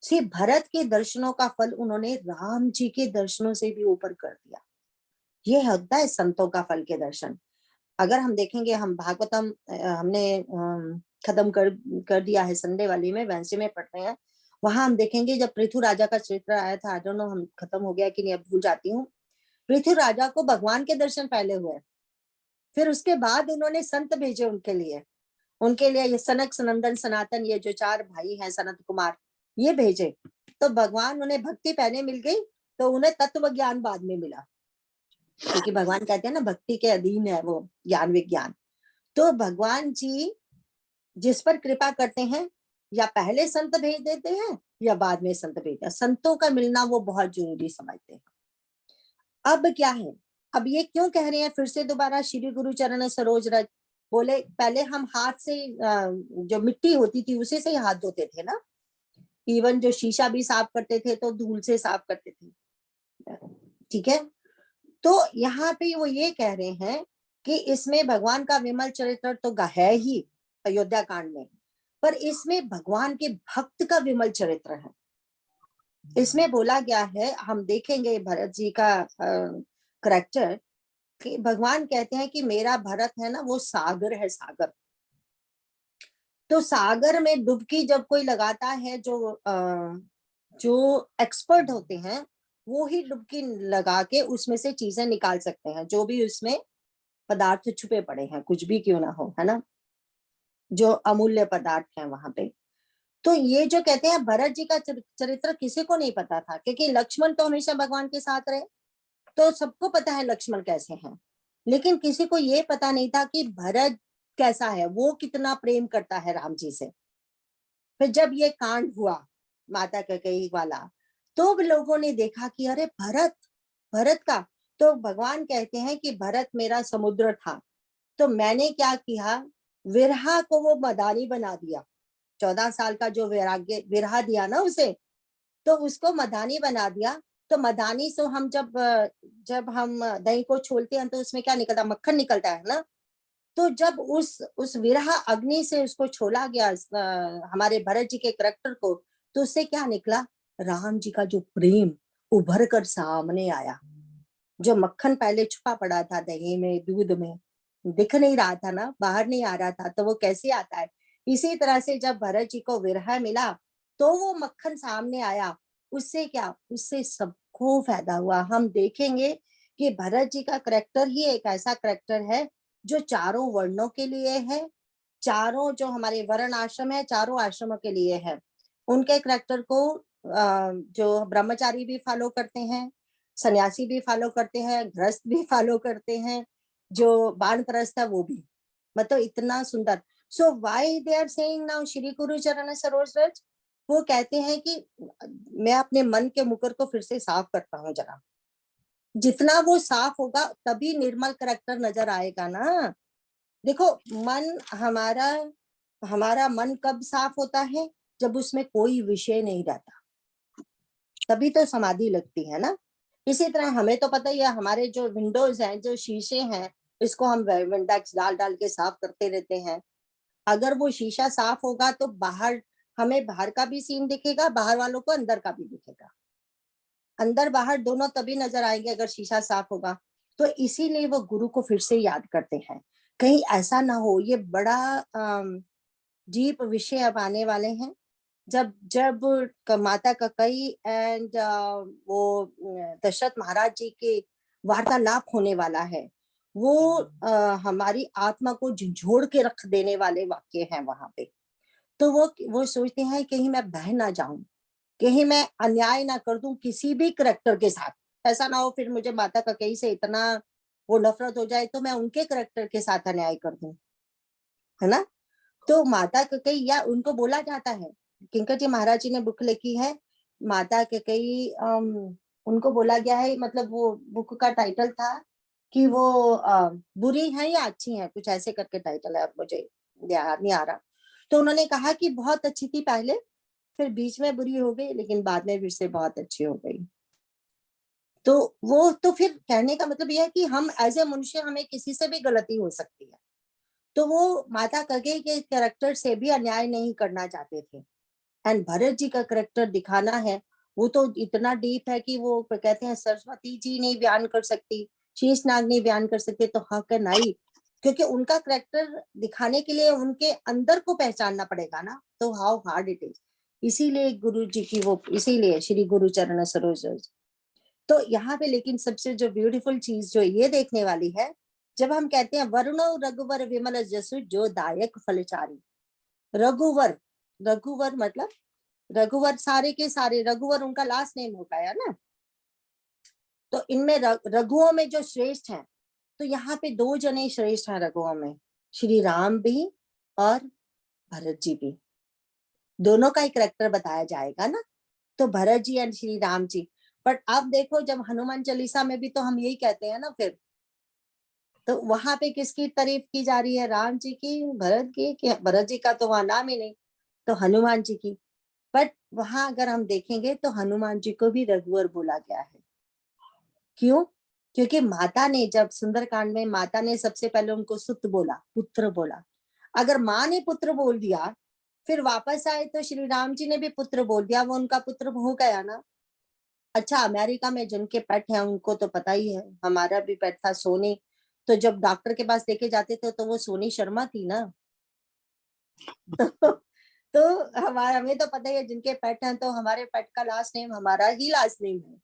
सिर्फ भरत के दर्शनों का फल उन्होंने राम जी के दर्शनों से भी ऊपर कर दिया। ये होता है संतों का फल के दर्शन। अगर हम देखेंगे, हम भागवतम हमने खत्म कर दिया है, संडे वाली में, वेंसडे में पढ़ रहे हैं, वहां हम देखेंगे जब पृथु राजा का चरित्र आया था, आई डोंट नो हम खत्म हो गया कि नहीं, अब भूल जाती हूँ। पृथु राजा को भगवान के दर्शन पहले हुए, फिर उसके बाद उन्होंने संत भेजे उनके लिए ये सनक सनंदन सनातन, ये जो 4 भाई हैं सनत कुमार, ये भेजे। तो भगवान, उन्हें भक्ति पहले मिल गई तो उन्हें तत्व ज्ञान बाद में मिला, क्योंकि भगवान कहते हैं ना भक्ति के अधीन है वो ज्ञान विज्ञान। तो भगवान जी जिस पर कृपा करते हैं, या पहले संत भेज देते हैं या बाद में संत भेजते हैं। संतों का मिलना वो बहुत जरूरी समझते हैं। अब क्या है, अब ये क्यों कह रहे हैं फिर से दोबारा श्री गुरु चरण सरोज रज? बोले पहले हम हाथ से जो मिट्टी होती थी उसी से ही हाथ धोते थे ना, इवन जो शीशा भी साफ करते थे तो धूल से साफ करते थे, ठीक है। तो यहाँ पे वो ये कह रहे हैं कि इसमें भगवान का विमल चरित्र तो है ही अयोध्या कांड में, पर इसमें भगवान के भक्त का विमल चरित्र है। इसमें बोला गया है, हम देखेंगे भरत जी का करैक्टर, कि भगवान कहते हैं कि मेरा भरत है ना वो सागर है, सागर। तो सागर में डुबकी जब कोई लगाता है, जो एक्सपर्ट होते हैं वो ही डुबकी लगा के उसमें से चीजें निकाल सकते हैं, जो भी उसमें पदार्थ छुपे पड़े हैं, कुछ भी क्यों ना हो, है ना, जो अमूल्य पदार्थ है वहां पे। तो ये जो कहते हैं भरत जी का चरित्र किसी को नहीं पता था, क्योंकि लक्ष्मण तो हमेशा भगवान के साथ रहे, तो सबको पता है लक्ष्मण कैसे हैं, लेकिन किसी को ये पता नहीं था कि भरत कैसा है, वो कितना प्रेम करता है राम जी से। फिर जब ये कांड हुआ माता कैकेयी वाला, तो भी लोगों ने देखा कि अरे भरत, भरत का, तो भगवान कहते हैं कि भरत मेरा समुद्र था, तो मैंने क्या किया, विरहा को वो मदानी बना दिया। 14 साल का जो विरहा दिया ना उसे, तो उसको मदानी बना दिया। तो मदानी से हम जब हम दही को छोलते हैं तो उसमें क्या निकलता, मक्खन निकलता है ना। तो जब उस विरहा अग्नि से उसको छोला गया हमारे भरत जी के करैक्टर को, तो उससे क्या निकला, राम जी का जो प्रेम उभर कर सामने आया। जो मक्खन पहले छुपा पड़ा था दही में, दूध में, दिख नहीं रहा था ना, बाहर नहीं आ रहा था, तो वो कैसे आता है। इसी तरह से जब भरत जी को विरह मिला तो वो मक्खन सामने आया। उससे क्या, उससे सबको फायदा हुआ। हम देखेंगे कि भरत जी का करैक्टर ही एक ऐसा करैक्टर है जो चारों वर्णों के लिए है, चारों जो हमारे वर्ण आश्रम है, चारों आश्रमों के लिए है। उनके करैक्टर को जो ब्रह्मचारी भी फॉलो करते हैं, सन्यासी भी फॉलो करते हैं, गृहस्थ भी फॉलो करते हैं, जो बानप्रस्थ है वो भी, मतलब इतना सुंदर। So why they are saying now श्री गुरु चरण सरोज रज, वो कहते हैं कि मैं अपने मन के मुकर को फिर से साफ करता हूँ जरा। जितना वो साफ होगा तभी निर्मल करैक्टर नजर आएगा ना। देखो मन हमारा मन कब साफ होता है, जब उसमें कोई विषय नहीं रहता, तभी तो समाधि लगती है ना। इसी तरह हमें तो पता ही है, हमारे जो विंडोज हैं, जो शीशे हैं, इसको हम विंडेक्स डाल डाल के साफ करते रहते हैं। अगर वो शीशा साफ होगा तो हमें बाहर का भी सीन दिखेगा, बाहर वालों को अंदर का भी दिखेगा। अंदर बाहर दोनों तभी नजर आएंगे अगर शीशा साफ होगा। तो इसीलिए वो गुरु को फिर से याद करते हैं, कहीं ऐसा ना हो। ये बड़ा डीप विषय अब आने वाले हैं, जब माता कैकेयी एंड वो दशरथ महाराज जी के वार्तालाप होने वाला है। वो हमारी आत्मा को झंझोड़ के रख देने वाले वाक्य हैं वहां पे। तो वो सोचते हैं कहीं मैं बह ना जाऊं, कहीं मैं अन्याय ना कर दूं किसी भी करैक्टर के साथ। ऐसा ना हो फिर मुझे माता कैकेयी से इतना वो नफरत हो जाए तो मैं उनके करैक्टर के साथ अन्याय कर दूं, है ना। तो माता कैकेयी, या उनको बोला जाता है, किंकर जी महाराज जी ने बुक लिखी है माता कैकेयी, उनको बोला गया है, मतलब वो बुक का टाइटल था कि वो बुरी है या अच्छी है, कुछ ऐसे करके टाइटल है, अब मुझे याद नहीं आ रहा। तो उन्होंने कहा कि बहुत अच्छी थी पहले, फिर बीच में बुरी हो गई, लेकिन बाद में फिर से बहुत अच्छी हो गई। तो वो तो फिर कहने का मतलब यह है कि हम एज ए मनुष्य, हमें किसी से भी गलती हो सकती है। तो वो माता कैकेयी के कैरेक्टर से भी अन्याय नहीं करना चाहते थे। एंड भरत जी का कैरेक्टर दिखाना है, वो तो इतना डीप है कि वो कहते हैं सरस्वती जी नहीं बयान कर सकती, शेषनाग नहीं बयान कर सकते, तो हाँ क्या नहीं, क्योंकि उनका कैरेक्टर दिखाने के लिए उनके अंदर को पहचानना पड़ेगा ना, तो हाउ हार्ड इट इज। इसीलिए गुरु जी की वो, इसीलिए श्री गुरु चरण सरोज रज। तो यहाँ पे लेकिन सबसे जो ब्यूटीफुल चीज जो ये देखने वाली है, जब हम कहते हैं वरुणो रघुवर विमल जसु जो दायक फलचारी। रघुवर, रघुवर मतलब रघुवर, सारे के सारे रघुवर उनका लास्ट नेम होता है ना। तो इनमें रघुओं में जो श्रेष्ठ हैं, तो यहाँ पे 2 जने श्रेष्ठ हैं रघुओं में, श्री राम भी और भरत जी भी। दोनों का ही कैरेक्टर बताया जाएगा ना, तो भरत जी एंड श्री राम जी। बट अब देखो जब हनुमान चालीसा में भी तो हम यही कहते हैं ना फिर, तो वहां पे किसकी तारीफ की जा रही है, राम जी की, भरत की, कि भरत जी का तो वहां नाम ही नहीं, तो हनुमान जी की। बट वहां अगर हम देखेंगे तो हनुमान जी को भी रघुवर बोला गया है। क्यों? क्योंकि माता ने जब सुंदरकांड में माता ने सबसे पहले उनको सुत बोला, पुत्र बोला। अगर माँ ने पुत्र बोल दिया, फिर वापस आए तो श्री राम जी ने भी पुत्र बोल दिया, वो उनका पुत्र हो गया ना। अच्छा, अमेरिका में जिनके पेट हैं उनको तो पता ही है, हमारा भी पेट था सोनी, तो जब डॉक्टर के पास लेके जाते थे तो वो सोनी शर्मा थी ना। तो हमारा, हमें तो पता ही है जिनके पेट हैं, तो हमारे पेट का लास्ट नेम हमारा ही लास्ट नेम है।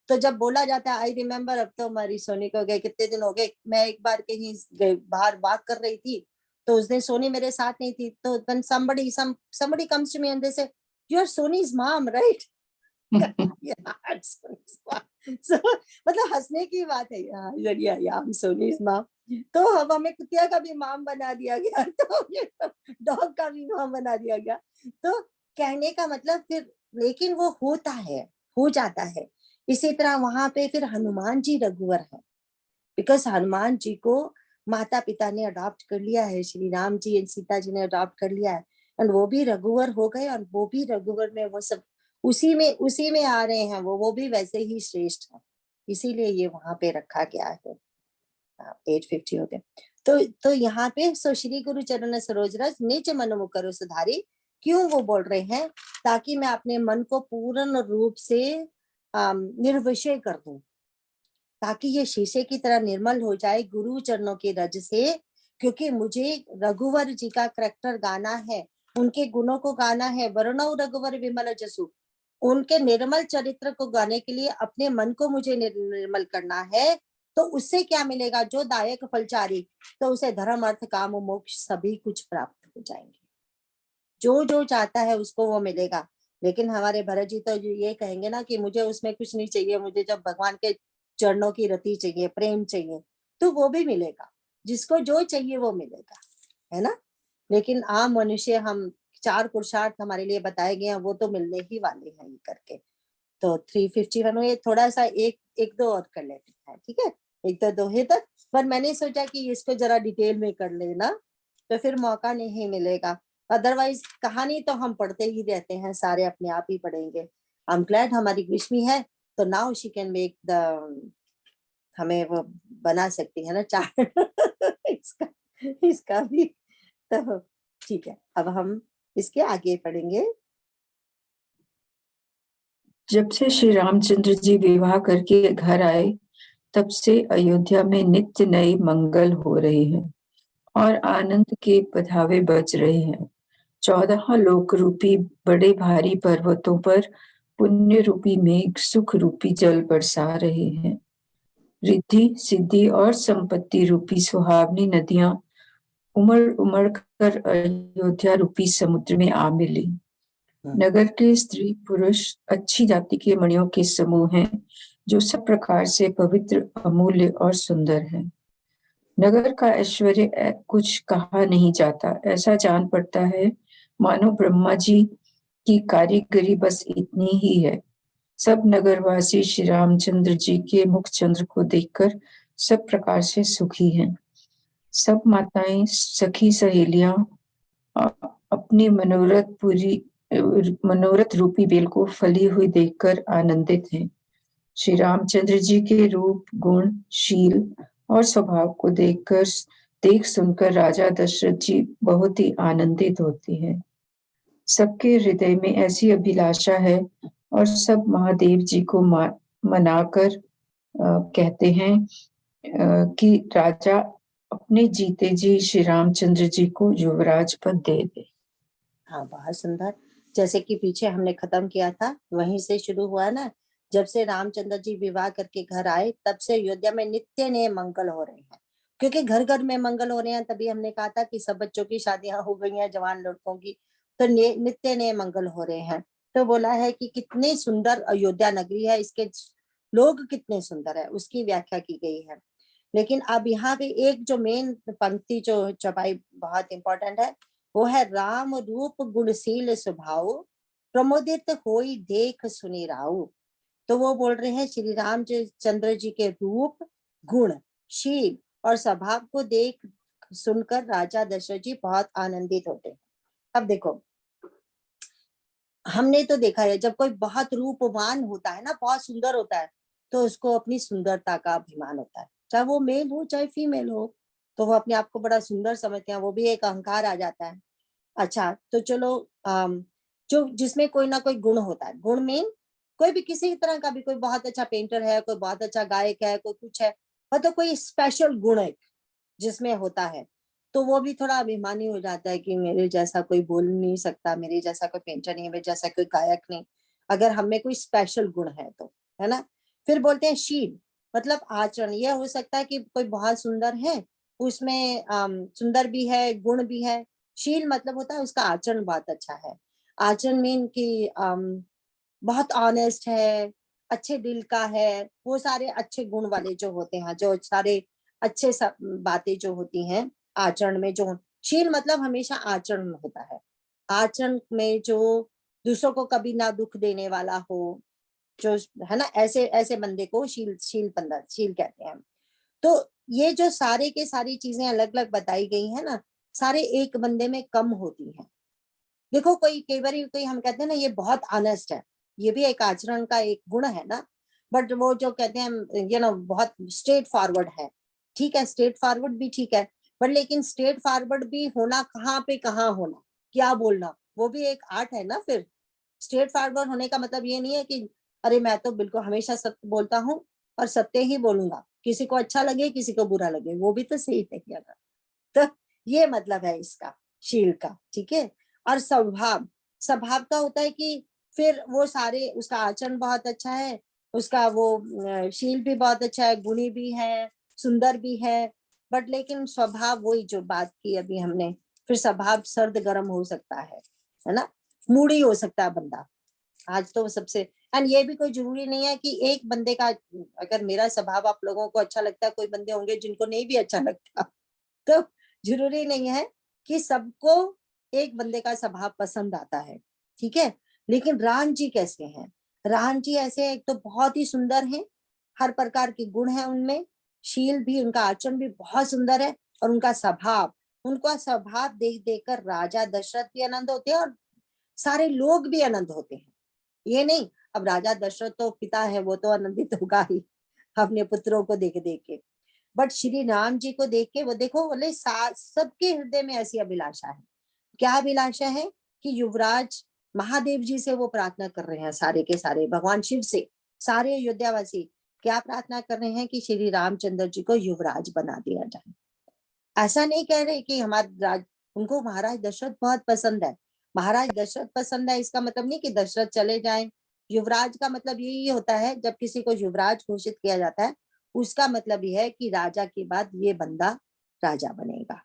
तो जब बोला जाता है आई रिमेम्बर, अब तो हमारी सोनी को गए कितने दिन हो गए। मैं एक बार कहीं बाहर बात कर रही थी, तो उस दिन सोनी मेरे साथ नहीं थी, तो then somebody comes to me and they say you are Sony's mom, right? यार, Sony's mom. So, मतलब हंसने की बात है यार, या हम Sony's mom। तो अब हमें कुतिया का भी माम बना दिया गया, तो डॉग का भी माम बना दिया गया। तो कहने का मतलब फिर, लेकिन वो होता है, हो जाता है। इसी तरह वहां पे फिर हनुमान जी रघुवर है, बिकॉज हनुमान जी को माता पिता ने अडॉप्ट कर लिया है, श्री राम जी और सीता जी ने अडॉप्ट कर लिया है, एंड वो भी रघुवर हो गए, और वो भी रघुवर में वो सब उसी में आ रहे हैं, वो भी वैसे ही श्रेष्ठ है, इसीलिए ये वहां पे रखा गया है। 850 हो गए। तो यहाँ पे सो श्री गुरु चरण सरोज रज निज मन मुकरु सुधारी, क्यों वो बोल रहे हैं? ताकि मैं अपने मन को पूर्ण रूप से निर्विषय कर दूं, ताकि ये शीशे की तरह निर्मल हो जाए गुरु चरणों के रज से। क्योंकि मुझे रघुवर जी का करैक्टर गाना है, उनके गुणों को गाना है, वर्णो रघुवर विमल जसु, उनके निर्मल चरित्र को गाने के लिए अपने मन को मुझे निर्मल करना है। तो उससे क्या मिलेगा? जो दायक फलचारी, तो उसे धर्म अर्थ काम मोक्ष सभी कुछ प्राप्त हो जाएंगे। जो जो चाहता है उसको वो मिलेगा। लेकिन हमारे भरत जी तो ये कहेंगे ना कि मुझे उसमें कुछ नहीं चाहिए, मुझे जब भगवान के चरणों की रति चाहिए, प्रेम चाहिए, तो वो भी मिलेगा, जिसको जो चाहिए वो मिलेगा, है ना। लेकिन आम मनुष्य, हम 4 पुरुषार्थ हमारे लिए बताए गए हैं, वो तो मिलने ही वाले हैं ये करके। तो 351 में थोड़ा सा एक दो और कर लेते हैं, ठीक है, एक तो दोहे तक। पर मैंने सोचा कि इसको जरा डिटेल में कर लेना, तो फिर मौका नहीं मिलेगा। अदरवाइज कहानी तो हम पढ़ते ही रहते हैं, सारे अपने आप ही पढ़ेंगे। आई एम ग्लैड हमारी ग्रीष्मी है, तो now she can make the, हमें वो बना सकती है ना चार्ट इसका भी। तो ठीक है, अब हम इसके आगे पढ़ेंगे। जब से श्री रामचंद्र जी विवाह करके घर आए, तब से अयोध्या में नित्य नए मंगल हो रहे हैं और आनंद के पधावे बज रहे हैं। 14 लोक रूपी बड़े भारी पर्वतों पर पुण्य रूपी मेघ सुख रूपी जल बरसा रहे हैं। रिद्धि सिद्धि और संपत्ति रूपी सुहावनी नदियां उमड़ उमड़ कर अयोध्या रूपी समुद्र में आ मिली। नगर के स्त्री पुरुष अच्छी जाति के मणियों के समूह हैं, जो सब प्रकार से पवित्र, अमूल्य और सुंदर है। नगर का ऐश्वर्य कुछ कहा नहीं जाता, ऐसा जान पड़ता है मानो ब्रह्मा जी की कारीगरी बस इतनी ही है। सब नगरवासी श्री रामचंद्र जी के मुख चंद्र को देखकर सब प्रकार से सुखी हैं। सब माताएं, सखी सहेलियां अपनी मनोरथ रूपी बेल को फली हुई देखकर आनंदित हैं। श्री रामचंद्र जी के रूप, गुण, शील और स्वभाव को देख सुनकर राजा दशरथ जी बहुत ही आनंदित होते हैं। सबके हृदय में ऐसी अभिलाषा है और सब महादेव जी को मनाकर कहते हैं कि राजा अपने जीते जी श्री रामचंद्र जी को युवराज पद दे दे। हाँ, बहुत सुंदर। जैसे कि पीछे हमने खत्म किया था, वहीं से शुरू हुआ ना। जब से रामचंद्र जी विवाह करके घर आए, तब से अयोध्या में नित्य नए मंगल हो रहे हैं, क्योंकि घर घर में मंगल हो रहे हैं। तभी हमने कहा था कि सब बच्चों की शादियां हो गई हैं, जवान लड़कों की, तो नित्य नए मंगल हो रहे हैं। तो बोला है कि कितनी सुंदर अयोध्या नगरी है, इसके लोग कितने सुंदर है, उसकी व्याख्या की गई है। लेकिन अब यहाँ पे एक जो मेन पंक्ति जो छपाई बहुत इंपॉर्टेंट है, वो है राम रूप गुणशील स्वभाव, प्रमोदित होई देख सुनी राऊ। तो वो बोल रहे हैं श्री राम चंद्र जी के रूप, गुण, शील और स्वभाव को देख सुनकर राजा दशरथ जी बहुत आनंदित होते हैं। अब देखो, हमने तो देखा है जब कोई बहुत रूपवान होता है ना, बहुत सुंदर होता है, तो उसको अपनी सुंदरता का अभिमान होता है, चाहे वो मेल हो चाहे फीमेल हो, तो वो अपने आप को बड़ा सुंदर समझते हैं, वो भी एक अहंकार आ जाता है। अच्छा तो चलो, जो जिसमें कोई ना कोई गुण होता है, गुण मीन कोई भी किसी तरह का भी, कोई बहुत अच्छा पेंटर है, कोई बहुत अच्छा गायक है, कोई कुछ है, मतलब कोई स्पेशल गुण है जिसमें होता है, तो वो भी थोड़ा अभिमानी हो जाता है कि मेरे जैसा कोई बोल नहीं सकता, मेरे जैसा कोई पेंटर नहीं है, मेरे जैसा कोई गायक नहीं, अगर हमें कोई स्पेशल गुण है तो, है ना। फिर बोलते हैं शील, मतलब आचरण। यह हो सकता है कि कोई बहुत सुंदर है, उसमें सुंदर भी है, गुण भी है। शील मतलब होता है उसका आचरण बहुत अच्छा है। आचरण मीन कि बहुत ऑनेस्ट है, अच्छे दिल का है, वो सारे अच्छे गुण वाले जो होते हैं, जो सारे अच्छे सब बातें जो होती हैं आचरण में, जो शील मतलब हमेशा आचरण होता है, आचरण में जो दूसरों को कभी ना दुख देने वाला हो, जो है ना, ऐसे ऐसे बंदे को शील बंदा, शील कहते हैं। तो ये जो सारे के सारी चीजें अलग अलग बताई गई है ना, सारे एक बंदे में कम होती हैं। देखो कोई कई बार कोई हम कहते हैं ना ये बहुत ऑनेस्ट है, ये भी एक आचरण का एक गुण है ना, बट वो जो कहते हैं बहुत स्ट्रेट फॉरवर्ड है, ठीक है, स्ट्रेट फॉरवर्ड भी ठीक है, बट लेकिन स्ट्रेट फॉरवर्ड भी होना कहाँ पे कहाँ होना, क्या बोलना, वो भी एक आर्ट है ना। फिर स्ट्रेट फॉरवर्ड होने का मतलब ये नहीं है कि अरे मैं तो बिल्कुल हमेशा सत्य बोलता हूँ और सत्य ही बोलूंगा, किसी को अच्छा लगे किसी को बुरा लगे, वो भी तो सही नहीं है। तो ये मतलब है इसका, शील का, ठीक है। और स्वभाव, स्वभाव का होता है कि फिर वो सारे, उसका आचरण बहुत अच्छा है, उसका वो शील भी बहुत अच्छा है, गुणी भी है, सुंदर भी है, बट लेकिन स्वभाव वही जो बात की अभी हमने, फिर स्वभाव सर्द गर्म हो सकता है ना, मूडी हो सकता है बंदा। आज तो सबसे, एंड ये भी कोई जरूरी नहीं है कि एक बंदे का, अगर मेरा स्वभाव आप लोगों को अच्छा लगता है, कोई बंदे होंगे जिनको नहीं भी अच्छा लगता, तो जरूरी नहीं है कि सबको एक बंदे का स्वभाव पसंद आता है, ठीक है। लेकिन राम जी कैसे हैं, राम जी ऐसे एक तो बहुत ही सुंदर हैं, हर प्रकार के गुण हैं उनमें, शील भी, उनका आचरण भी बहुत सुंदर है, और उनका स्वभाव देख देख कर राजा दशरथ भी आनंद होते हैं और सारे लोग भी आनंद होते हैं। ये नहीं, अब राजा दशरथ तो पिता है, वो तो आनंदित होगा ही अपने पुत्रों को देख देख के, बट श्री राम जी को देख के वो देखो बोले सबके हृदय में ऐसी अभिलाषा है। क्या अभिलाषा है कि युवराज महादेव जी से वो प्रार्थना कर रहे हैं, सारे के सारे भगवान शिव से, सारे अयोध्यावासी क्या प्रार्थना कर रहे हैं कि श्री रामचंद्र जी को युवराज बना दिया जाए। ऐसा नहीं कह रहे कि उनको महाराज दशरथ बहुत पसंद है, महाराज दशरथ पसंद है इसका मतलब नहीं कि दशरथ चले जाएं। युवराज का मतलब यही होता है, जब किसी को युवराज घोषित किया जाता है, उसका मतलब यह है कि राजा के बाद ये बंदा राजा बनेगा,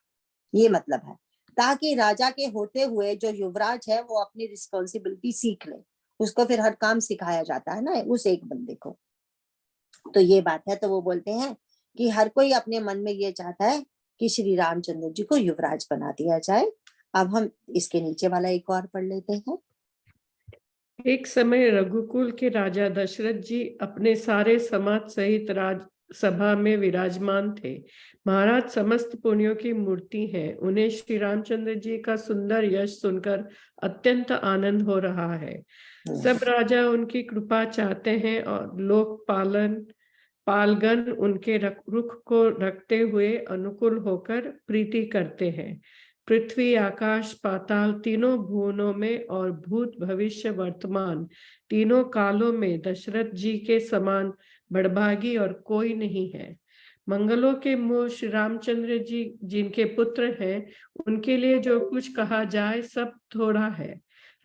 ये मतलब है, ताकि राजा के होते हुए जो युवराज है वो अपनी रिस्पॉन्सिबिलिटी सीख ले, उसको फिर हर काम सिखाया जाता है ना उस एक बंदे को। तो ये बात है, तो वो बोलते हैं कि हर कोई अपने मन में ये चाहता है कि श्री रामचंद्र जी को युवराज बना दिया जाए। अब हम इसके नीचे वाला एक और पढ़ लेते हैं। एक समय रघुकुल के राजा दशरथ जी अपने सारे समाज सहित राज सभा में विराजमान थे। महाराज समस्त पुण्यों की मूर्ति हैं, उन्हें श्री रामचंद्र जी का सुंदर यश सुनकर अत्यंत आनंद हो रहा है। सब राजा उनकी कृपा चाहते हैं और लोक पालगण उनके रुख को रखते हुए अनुकूल होकर प्रीति करते हैं। पृथ्वी आकाश पाताल तीनों भुवनों में और भूत भविष्य वर्तमान तीनों कालों में दशरथ जी के समान बड़भागी और कोई नहीं है। मंगलों के मूल श्री रामचंद्र जी जिनके पुत्र हैं, उनके लिए जो कुछ कहा जाए सब थोड़ा है।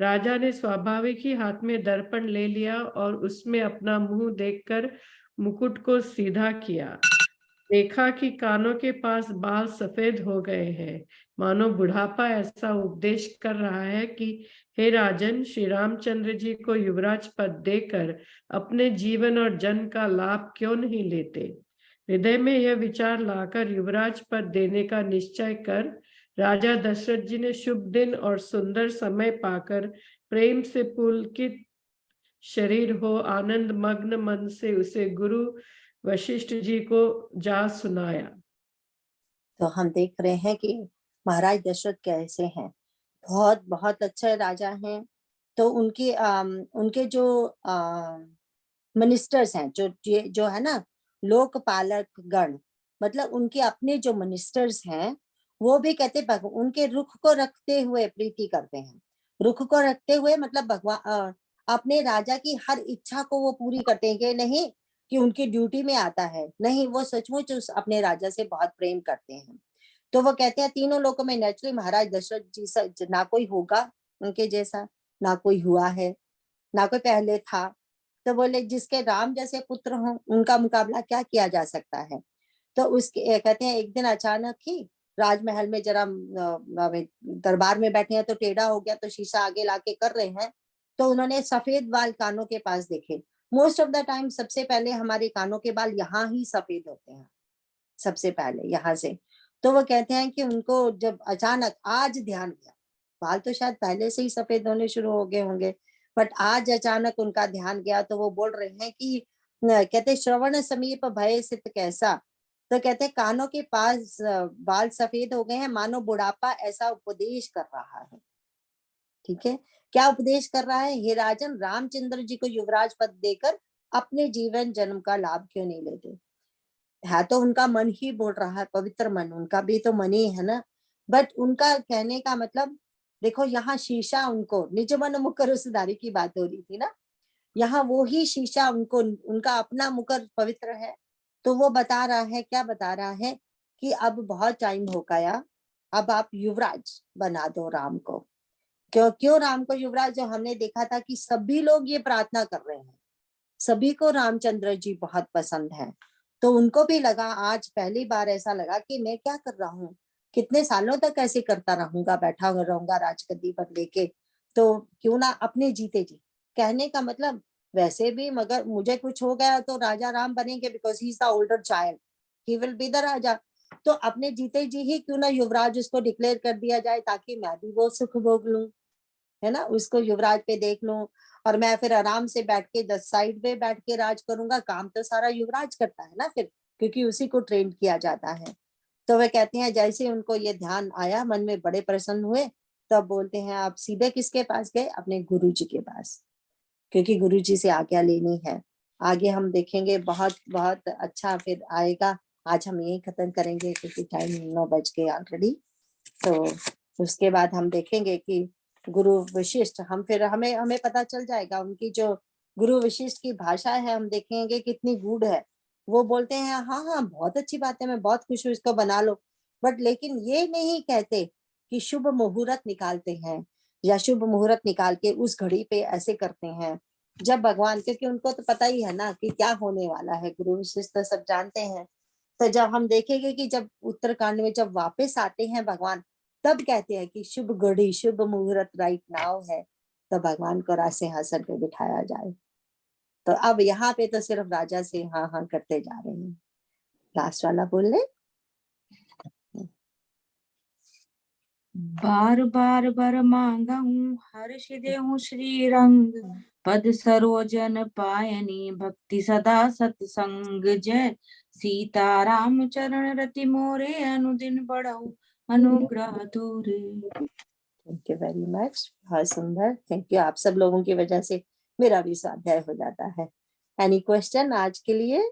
राजा ने स्वाभाविक ही हाथ में दर्पण ले लिया और उसमें अपना मुंह देखकर मुकुट को सीधा किया। देखा कि कानों के पास बाल सफेद हो गए हैं, मानो बुढ़ापा ऐसा उपदेश कर रहा है कि हे राजन, श्री रामचंद्र जी को युवराज पद देकर अपने जीवन और जन्म का लाभ क्यों नहीं लेते। हृदय में यह विचार लाकर युवराज पद देने का निश्चय कर राजा दशरथ जी ने शुभ दिन और सुंदर समय पाकर प्रेम से पुलकित शरीर हो आनंद मग्न मन से उसे गुरु वशिष्ठ जी को जा सुनाया। तो हम देख रहे हैं कि महाराज दशरथ कैसे हैं, बहुत बहुत अच्छे राजा हैं, तो उनके जो मिनिस्टर्स हैं, जो है ना लोकपालक गण, मतलब उनके अपने जो मिनिस्टर्स हैं, वो भी कहते उनके रुख को रखते हुए प्रीति करते हैं। रुख को रखते हुए मतलब भगवान अपने राजा की हर इच्छा को वो पूरी करते हैं, कि नहीं कि उनकी ड्यूटी में आता है, नहीं, वो सचमुच उस अपने राजा से बहुत प्रेम करते हैं। तो वो कहते हैं तीनों लोगों में नेचुरली महाराज दशरथ जी से ना कोई होगा उनके जैसा, ना कोई हुआ है, ना कोई पहले था। तो बोले जिसके राम जैसे पुत्र हों, उनका मुकाबला क्या किया जा सकता है। तो उसके कहते हैं एक दिन अचानक ही राजमहल में जरा दरबार में बैठे हैं तो टेढ़ा हो गया, तो शीशा आगे लाके कर रहे हैं, तो उन्होंने सफेद बाल कानों के पास देखे। मोस्ट ऑफ द टाइम सबसे पहले हमारे कानों के बाल यहाँ ही सफेद होते हैं, सबसे पहले यहाँ से। तो वो कहते हैं कि उनको जब अचानक आज ध्यान गया, बाल तो शायद पहले से ही सफेद होने शुरू हो गए होंगे, बट आज अचानक उनका ध्यान गया, तो वो बोल रहे हैं कि कहते श्रवण समीप भय सित कैसा। तो कहते कानों के पास बाल सफेद हो गए हैं, मानो बुढ़ापा ऐसा उपदेश कर रहा है। ठीक है, क्या उपदेश कर रहा है? हे राजन, रामचंद्र जी को युवराज पद देकर अपने जीवन जन्म का लाभ क्यों नहीं लेते? है तो उनका मन ही बोल रहा है, पवित्र मन, उनका भी तो मन ही है ना। बट उनका कहने का मतलब देखो, यहाँ शीशा उनको निज मन मुकर सुधारी की बात हो रही थी ना, यहाँ वो ही शीशा उनको, उनका अपना मुकर पवित्र है। तो वो बता रहा है, क्या बता रहा है कि अब बहुत टाइम हो गया, अब आप युवराज बना दो राम को। क्यों राम को युवराज? जो हमने देखा था कि सभी लोग ये प्रार्थना कर रहे हैं, सभी को रामचंद्र जी बहुत पसंद है। तो उनको भी लगा, आज पहली बार ऐसा लगा कि मैं क्या कर रहा हूँ, कितने सालों तक ऐसे करता रहूंगा, बैठा रहूंगा राजगद्दी पर लेके, तो क्यों ना अपने जीते जी। कहने का मतलब वैसे भी मगर मुझे कुछ हो गया तो राजा राम बनेंगे, because he is the older child, he will be the raja. तो अपने जीते जी ही क्यों ना युवराज उसको डिक्लेयर कर दिया जाए, ताकि मैं भी वो सुख भोग लूं, है ना, उसको युवराज पे देख लूं, और मैं फिर आराम से बैठ के 10 साइड पे बैठ के राज करूंगा। काम तो सारा युवराज करता है ना फिर, क्योंकि उसी को ट्रेन किया जाता है। तो वे कहते हैं जैसे उनको ये ध्यान आया, मन में बड़े प्रसन्न हुए, तब बोलते हैं आप सीधे किसके पास गए? अपने गुरु जी के पास, क्योंकि गुरु जी से आज्ञा लेनी है। आगे हम देखेंगे, बहुत बहुत अच्छा फिर आएगा। आज हम यही खत्म करेंगे क्योंकि टाइम 9 बज गए ऑलरेडी। तो उसके बाद हम देखेंगे कि गुरु वशिष्ठ, हम फिर हमें हमें पता चल जाएगा उनकी जो गुरु वशिष्ठ की भाषा है, हम देखेंगे कितनी गूढ़ है। वो बोलते हैं हाँ हाँ बहुत अच्छी बात है, मैं बहुत खुश हूँ, इसको बना लो। बट लेकिन ये नहीं कहते कि शुभ मुहूर्त निकालते हैं, या शुभ मुहूर्त निकाल के उस घड़ी पे ऐसे करते हैं जब भगवान, क्योंकि उनको तो पता ही है ना कि क्या होने वाला है, गुरु वशिष्ठ तो सब जानते हैं। तो जब हम देखेंगे कि जब उत्तरकांड में जब वापस आते हैं भगवान, तब कहते हैं कि शुभ घड़ी शुभ मुहूर्त राइट नाउ है, तो भगवान को राज सिंहासन पे बिठाया जाए। तो अब यहाँ पे तो सिर्फ राजा से हाँ हाँ करते जा रहे हैं। लास्ट वाला बोल ले। बार बार बर मांगा हूँ, हर्ष देहूँ श्री रंग, पद सरोजन पायनी, भक्ति सदा सत्संग। जय सीताराम चरण रति मोरे, अनुदिन बढ़ऊ अनुग्रह तोरे। थैंक यू वेरी मच, बहुत सुंदर, थैंक यू। आप सब लोगों की वजह से मेरा भी स्वाध्याय हो जाता है। एनी क्वेश्चन आज के लिए?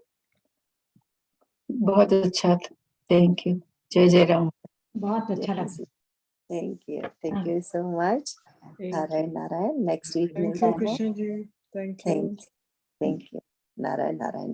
बहुत अच्छा था, थैंक यू। जय जय राम। बहुत अच्छा लगा। Thank you so much. Narayan Narayan, next week thank मिलता यू है। Krishna ji, thank you. Thank you Narayan Narayan.